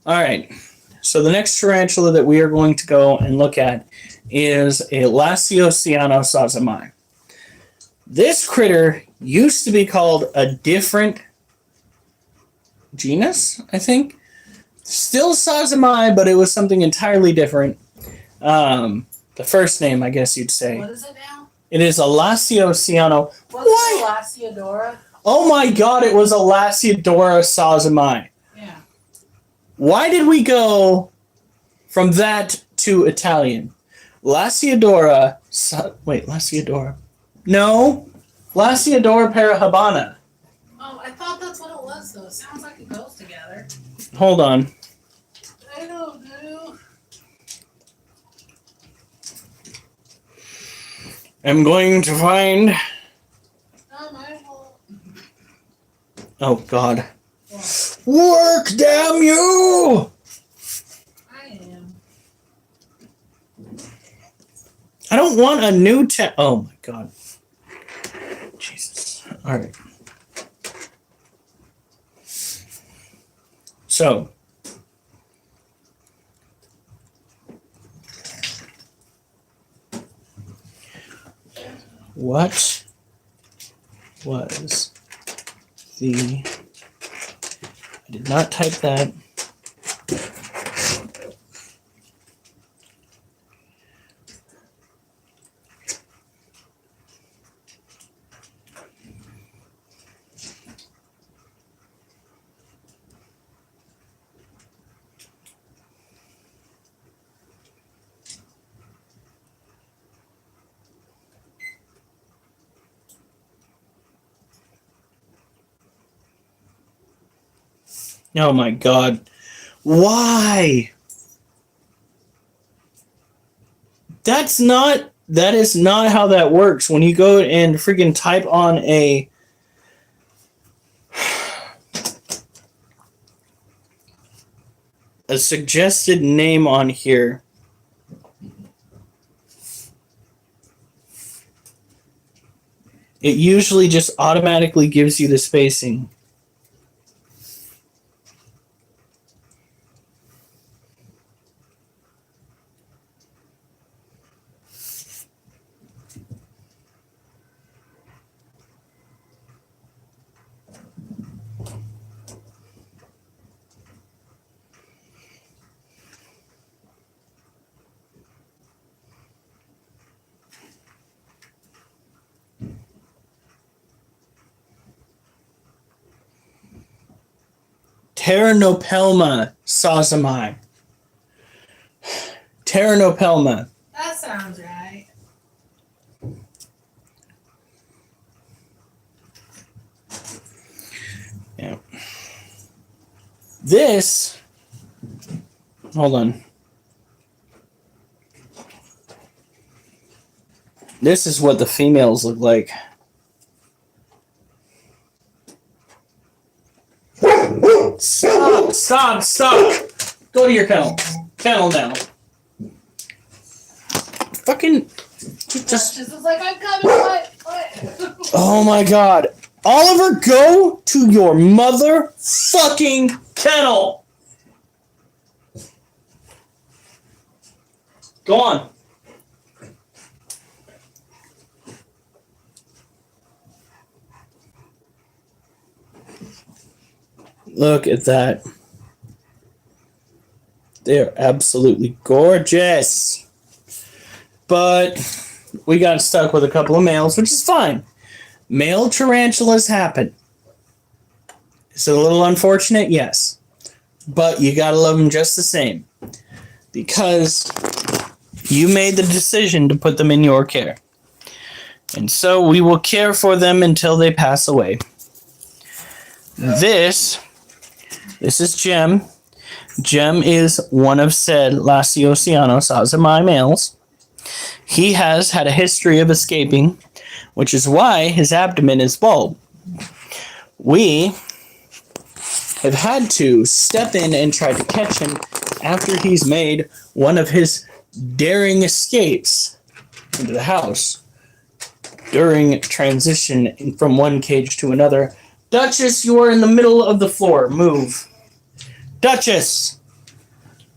All right. So the next tarantula that we are going to go and look at is a Lasiociano sazamai. This critter used to be called a different genus, I think. Still sazamai, but it was something entirely different. The first name, I guess you'd say. What is it now? It is a Lasiociano. What's Lasiodora? Oh my god, it was a Lasiodora sazamai. Yeah. Why did we go from that to Italian? Lasiodora. Wait, Lasiodora. No. Lasiodora parahabana. Oh, I thought that's what it was though. It sounds like it goes together. Hold on. I don't know. I'm going to find. Not my fault. Oh, God. Work, damn you! I am. I don't want a new Oh, my God. Jesus. All right. So. What was the... I did not type that. Oh my God. Why? That is not how that works. When you go and freaking type on a suggested name on here, it usually just automatically gives you the spacing. Pteranopelma sazamai. Pteranopelma. That sounds right. Yeah. This. Hold on. This is what the females look like. Stop. Go to your kennel. Kennel now. Fucking just Is like I'm coming. What? Oh my God. Oliver, go to your motherfucking kennel. Go on. Look at that. They're absolutely gorgeous. But we got stuck with a couple of males, which is fine. Male tarantulas happen. Is it a little unfortunate? Yes. But you gotta love them just the same. Because you made the decision to put them in your care. And so we will care for them until they pass away. This is Gem. Gem is one of said Lasiosianos azamai males. He has had a history of escaping, which is why his abdomen is bald. We have had to step in and try to catch him after he's made one of his daring escapes into the house during transition from one cage to another. Duchess, you are in the middle of the floor. Move. Duchess!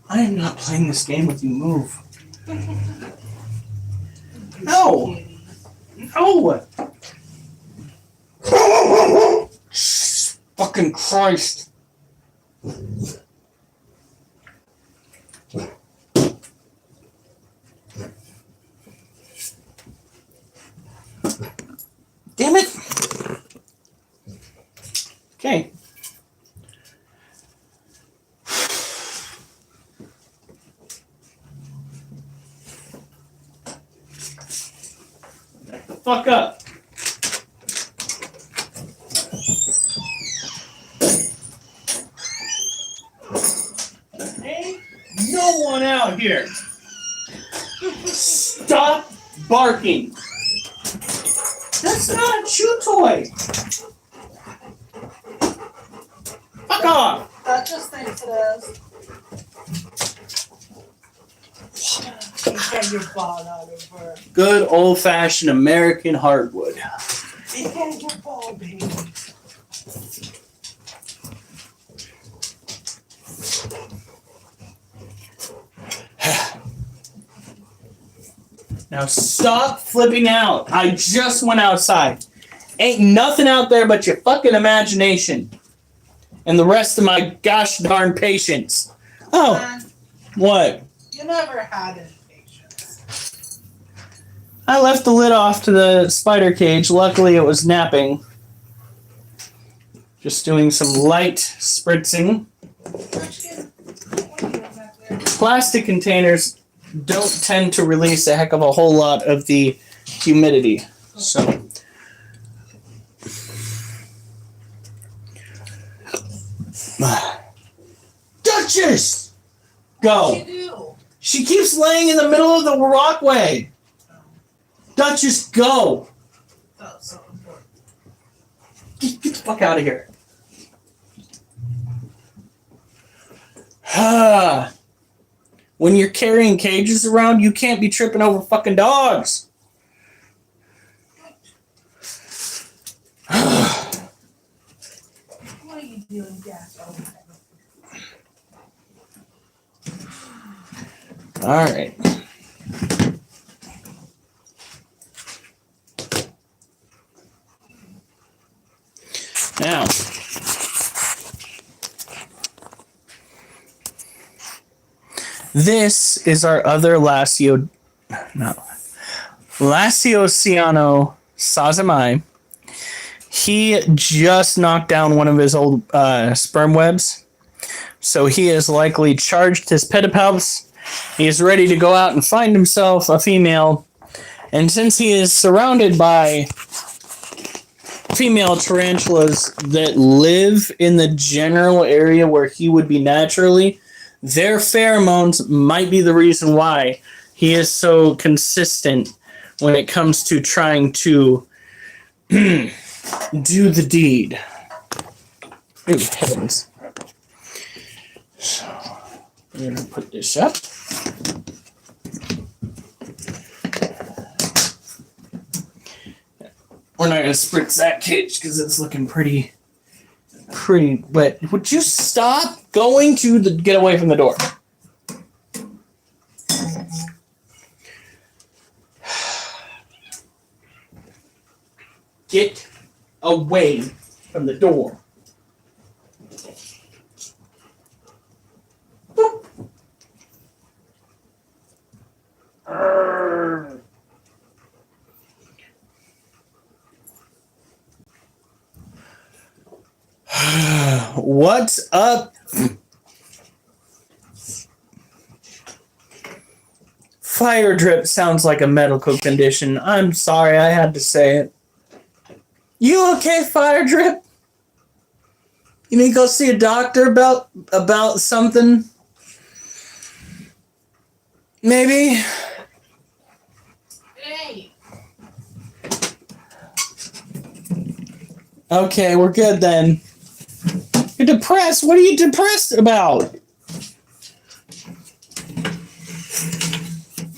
I am not playing this game with you. Move. No! No! Fucking Christ. Damn it! Okay. The fuck up. Ain't no one out here. Stop barking. That's not a chew toy. Fuck off. That just thinks it is. You get your ball out of her. Good old-fashioned American hardwood. You get your ball, baby. Now stop flipping out. I just went outside. Ain't nothing out there but your fucking imagination. And the rest of my gosh darn patience. Oh, And what? you never had any patience. I left the lid off to the spider cage. Luckily it was napping. Just doing some light spritzing. Where'd you get what are you doing back there? Plastic containers don't tend to release a heck of a whole lot of the humidity. So Duchess! Go. What do you do? She keeps laying in the middle of the walkway. Duchess, go. Oh, so important. Get the fuck out of here. When you're carrying cages around, you can't be tripping over fucking dogs. What are you doing, Gas? All right. Now, this is our other Lasiociano Sazamai. He just knocked down one of his old sperm webs. So he has likely charged his pedipalps. He is ready to go out and find himself a female. And since he is surrounded by female tarantulas that live in the general area where he would be naturally, their pheromones might be the reason why he is so consistent when it comes to trying to do the deed. Ooh, heavens. So, we're going to put this up. We're not going to spritz that cage because it's looking pretty wet. Would you stop going to the... Get away from the door. Get away from the door. Boop. What's up? Fire drip sounds like a medical condition. I'm sorry, I had to say it. You okay, fire drip? You need to go see a doctor about something? Maybe? Hey, Okay, we're good then. You're depressed? What are you depressed about?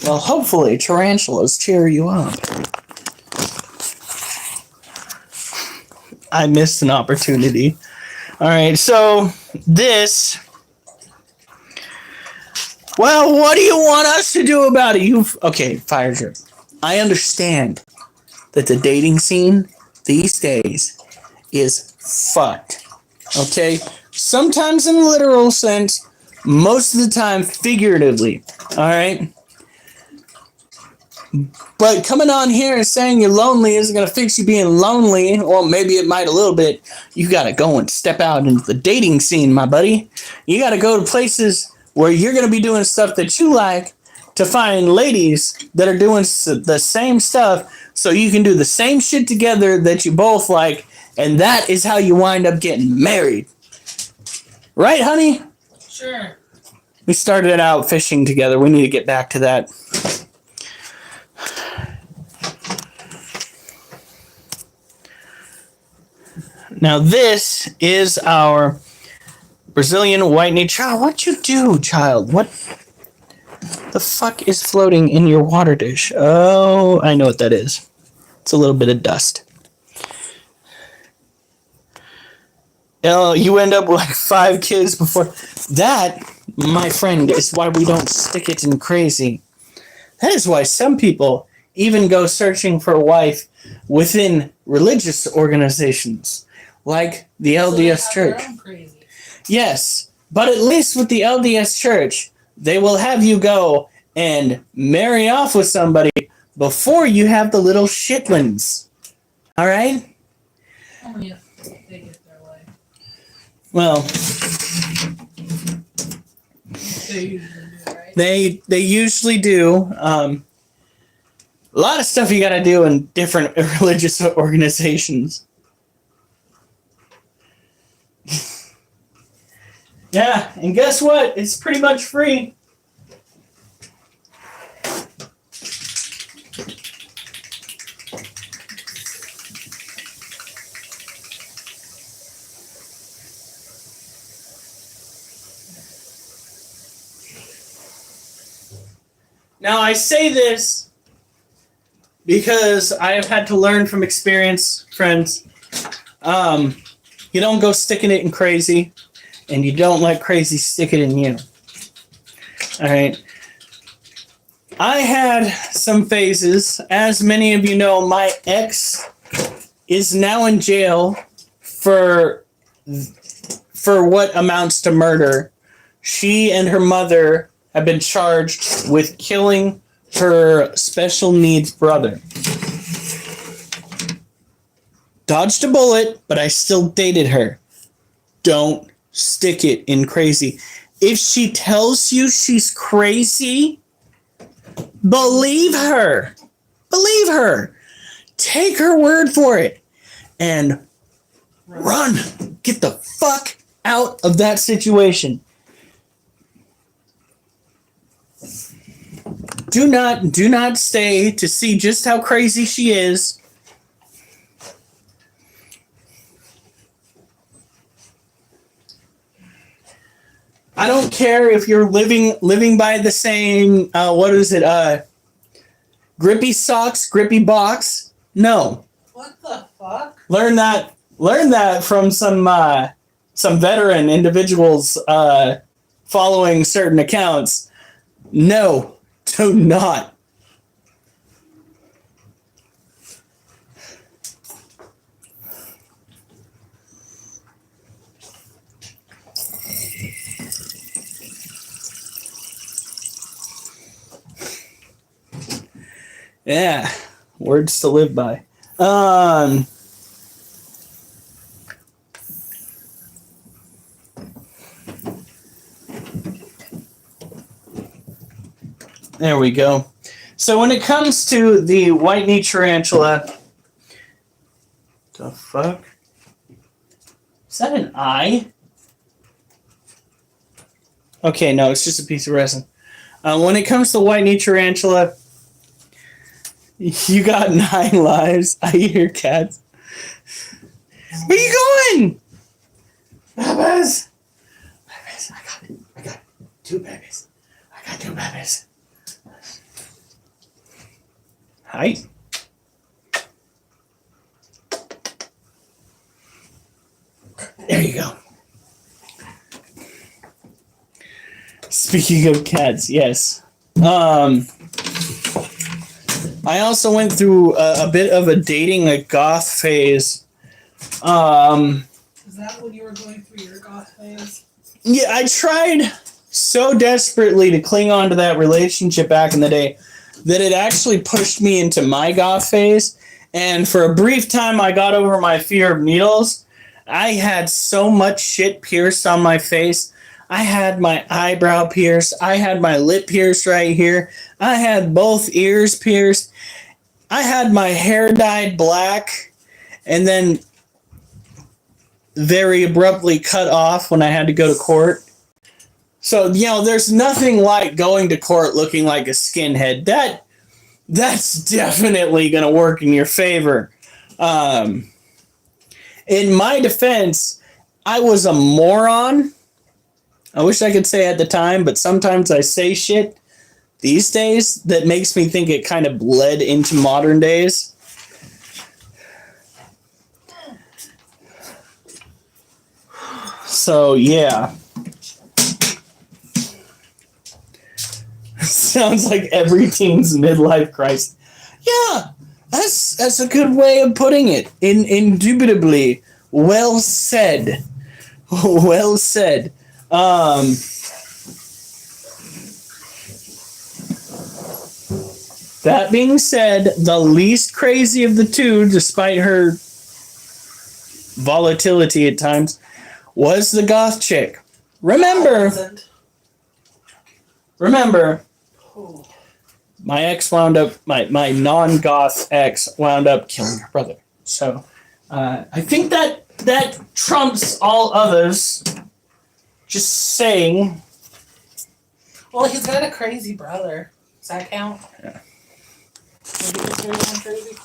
Well, hopefully tarantulas cheer you up. I missed an opportunity. All right, so this... Well, what do you want us to do about it? Okay, fire drip. I understand that the dating scene these days is fucked. Okay? Sometimes in a literal sense, most of the time figuratively. Alright? But coming on here and saying you're lonely isn't going to fix you being lonely, or maybe it might a little bit. You got to go and step out into the dating scene, my buddy. You got to go to places where you're going to be doing stuff that you like to find ladies that are doing the same stuff so you can do the same shit together that you both like, and that is how you wind up getting married. Right, honey? Sure. We started out fishing together. We need to get back to that. Now this is our Brazilian white-knee. Child, what'd you do, child? What the fuck is floating in your water dish? Oh, I know what that is. It's a little bit of dust. You end up with like 5 kids before. That, my friend, is why we don't stick it in crazy. That is why some people even go searching for a wife within religious organizations, like the LDS Church. Yes, but at least with the LDS Church, they will have you go and marry off with somebody before you have the little shitlins. All right? Only if they get their way. Well, They usually do, right? they usually do. A lot of stuff you got to do in different religious organizations. Yeah, and guess what? It's pretty much free. Now, I say this because I have had to learn from experience, friends. You don't go sticking it in crazy, and you don't let crazy stick it in you. All right. I had some phases. As many of you know, my ex is now in jail for what amounts to murder. She and her mother have been charged with killing her special needs brother. Dodged a bullet, but I still dated her. Don't stick it in crazy. If she tells you she's crazy, believe her. Believe her. Take her word for it. And run. Get the fuck out of that situation. Do not stay to see just how crazy she is. I don't care if you're living by the same grippy socks, grippy box. No. What the fuck? Learn that from some veteran individuals following certain accounts. No, do not. Yeah, words to live by. There we go. So when it comes to the white knee tarantula, the fuck? Is that an eye? Okay, no, it's just a piece of resin. When it comes to white knee tarantula, you got 9 lives. I hear cats. Where you going? Babies! Babies, I got 2 babies. I got 2 babies. Hi. There you go. Speaking of cats, yes. I also went through a bit of a dating a goth phase. Is that when you were going through your goth phase? Yeah, I tried so desperately to cling on to that relationship back in the day that it actually pushed me into my goth phase. And for a brief time, I got over my fear of needles. I had so much shit pierced on my face. I had my eyebrow pierced. I had my lip pierced right here. I had both ears pierced. I had my hair dyed black and then very abruptly cut off when I had to go to court. So, there's nothing like going to court looking like a skinhead. That's definitely going to work in your favor. In my defense, I was a moron. I wish I could say at the time, but sometimes I say shit these days that makes me think it kind of bled into modern days. So, yeah. Sounds like every teen's midlife crisis. Yeah, that's a good way of putting it. Indubitably, well said. Well said. That being said, the least crazy of the two, despite her volatility at times, was the goth chick. Remember, my ex wound up, my non-goth ex wound up killing her brother. So, I think that trumps all others. Just saying. Well, he's got a crazy brother. Does that count? Yeah. Maybe consider him crazy?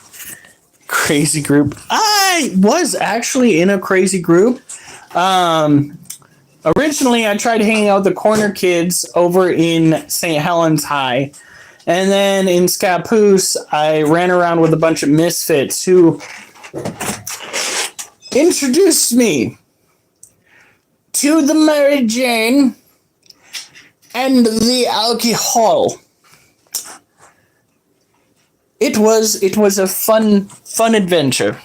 Crazy group. I was actually in a crazy group. Originally, I tried hanging out with the corner kids over in St. Helens High. And then in Scappoose, I ran around with a bunch of misfits who introduced me to the Mary Jane and the alcohol. It was a fun adventure.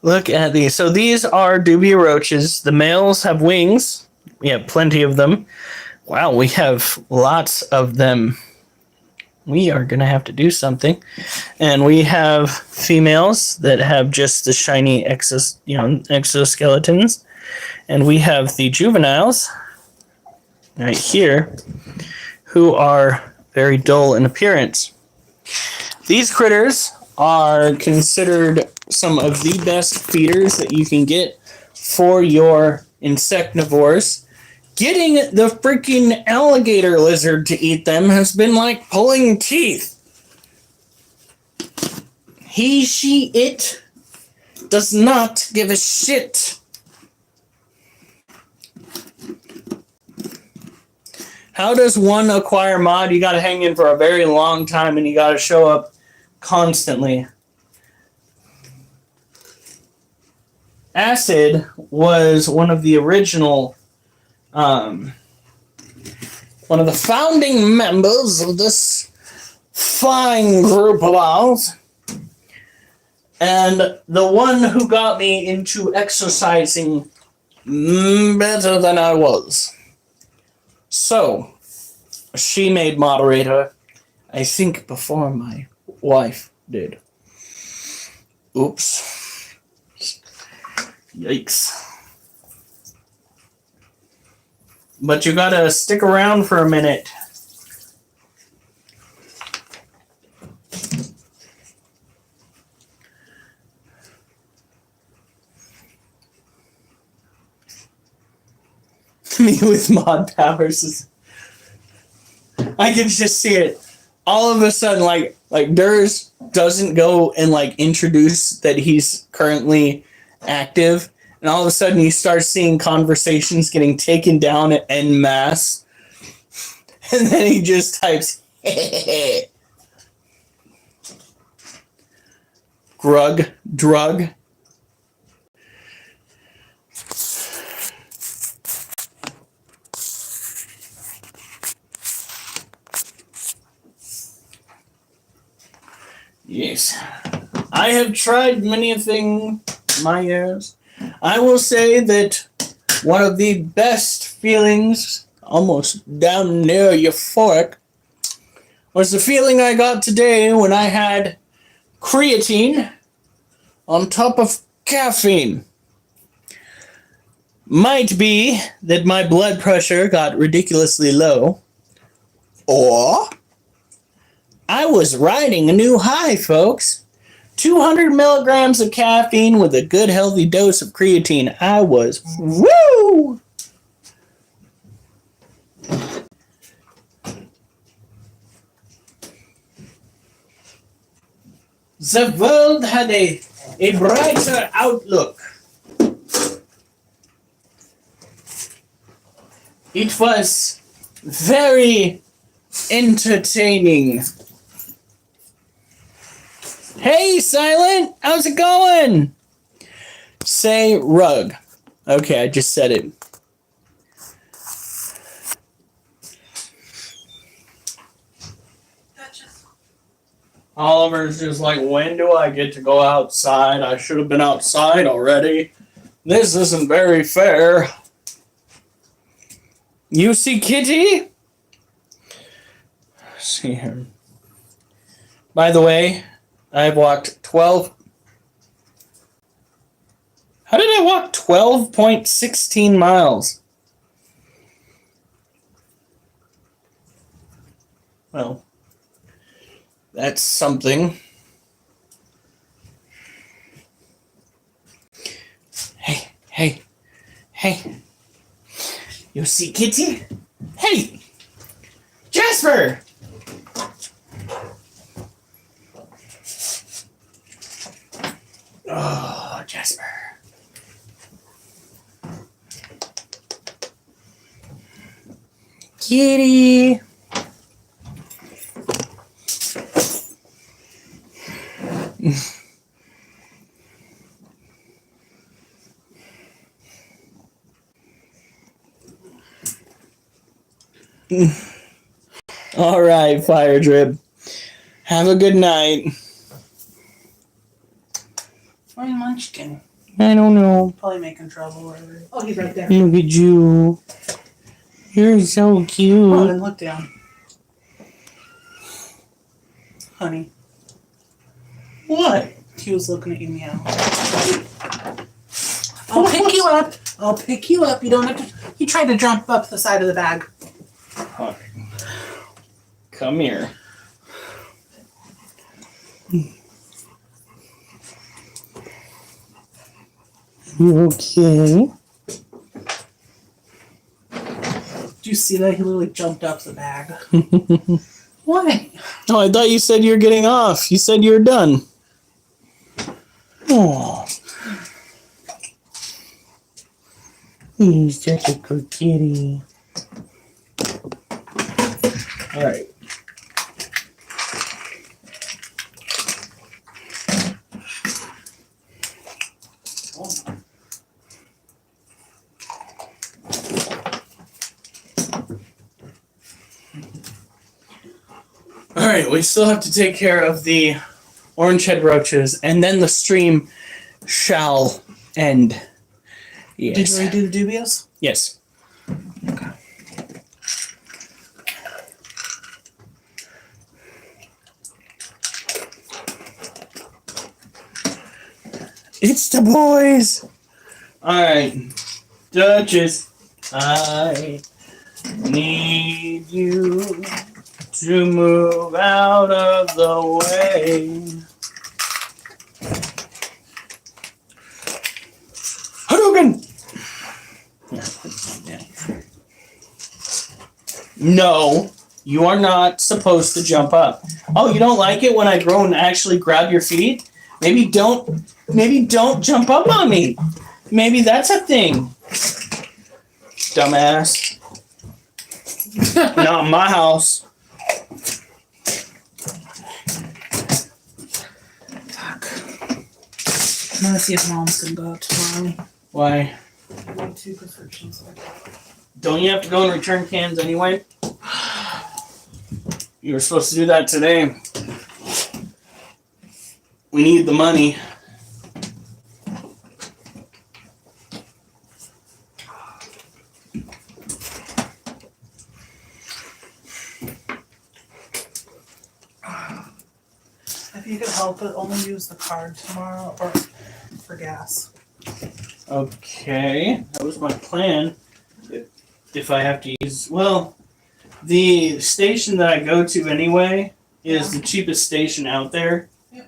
Look at these. So these are dubia roaches. The males have wings. We have plenty of them. Wow, we have lots of them. We are going to have to do something. And we have females that have just the shiny exoskeletons. And we have the juveniles right here who are very dull in appearance. These critters are considered some of the best feeders that you can get for your insectivores. Getting the freaking alligator lizard to eat them has been like pulling teeth. He, she, it does not give a shit. How does one acquire mod? You gotta hang in for a very long time and you gotta show up constantly. Acid was one of the original, one of the founding members of this fine group of ours. And the one who got me into exercising better than I was. So, she made moderator, I think, before my wife did. Oops. Yikes. But you gotta stick around for a minute. Me with mod powers is... I can just see it. All of a sudden, like Durs doesn't go and introduce that he's currently active, and all of a sudden you start seeing conversations getting taken down en masse, and then he just types drug. Yes, I have tried many a thing in my years. I will say that one of the best feelings, almost damn near euphoric, was the feeling I got today when I had creatine on top of caffeine. Might be that my blood pressure got ridiculously low, or I was riding a new high, folks. 200 milligrams of caffeine with a good healthy dose of creatine. I was, woo! The world had a brighter outlook. It was very entertaining. Hey, Silent, how's it going? Say rug. Okay, I just said it. Oliver's just like, when do I get to go outside? I should have been outside already. This isn't very fair. You see Kitty? Let's see here. By the way, I've walked 12. How did I walk 12.16 miles? Well, that's something. Hey, hey, hey. You see Kitty? Hey! Jasper! Oh, Jasper. Kitty! All right, Fire Drip. Have a good night. Where's Munchkin? I don't know. Probably making trouble. Oh, he's right there. Look at you. You're so Oh, cute. then look down. Honey, What? he was looking at you meow. I'll pick you up. I'll pick you up. You don't have to. He tried to jump up the side of the bag. All right. Come here. You okay? Do you see that? He literally jumped up the bag. Why? Oh, I thought you said you were getting off. You said you were done. Oh. He's such a good kitty. All right. All right, we still have to take care of the orange head roaches, and then the stream shall end. Yes. Did you already do the dubious? Yes. Okay. It's the boys. All right, Duchess, I need you to move out of the way. Hadouken! No, you are not supposed to jump up. Oh, you don't like it when I go and actually grab your feet? Maybe don't jump up on me. Maybe that's a thing. Dumbass. Not in my house. Fuck. I'm gonna see if Mom's gonna go out tomorrow. Why? I need 2 prescriptions. Don't you have to go and return cans anyway? You were supposed to do that today. We need the money. If you could help it, only use the card tomorrow or for gas. Okay, that was my plan. If I have to use, well, the station that I go to anyway is Yeah. the cheapest station out there. Yeah.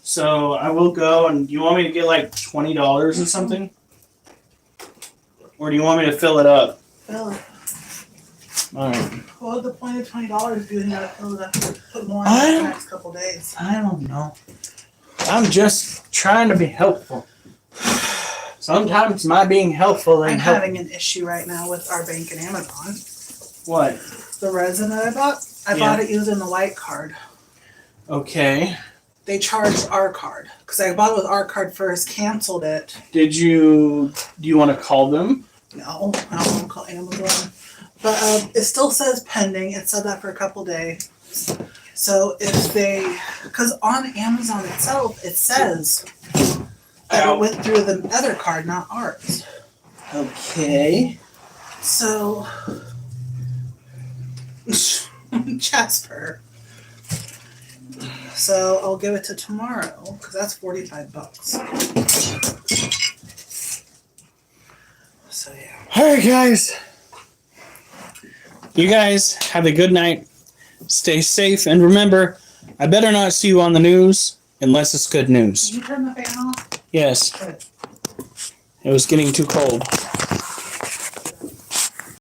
So I will go, and do you want me to get like $20 or something? Or do you want me to fill it up? Fill it. Alright. What would the point of $20 do? You gotta fill it up to put more I in the don't- next couple days. I don't know. I'm just trying to be helpful. Sometimes my being helpful I'm ain't having an issue right now with our bank and Amazon. What? The resin that I bought Yeah. it using the white card. Okay. They charged our card because I bought it with our card first, canceled it. Do you want to call them? No, I don't want to call Amazon. But it still says pending. It said that for a couple days. So if they, because on Amazon itself, it says that it went through the other card, not ours. Okay. So, Jasper. So I'll give it to tomorrow because that's $45. So yeah. Alright, guys. You guys have a good night. Stay safe. And remember, I better not see you on the news unless it's good news. Did you turn the fan off? Yes. Good. It was getting too cold.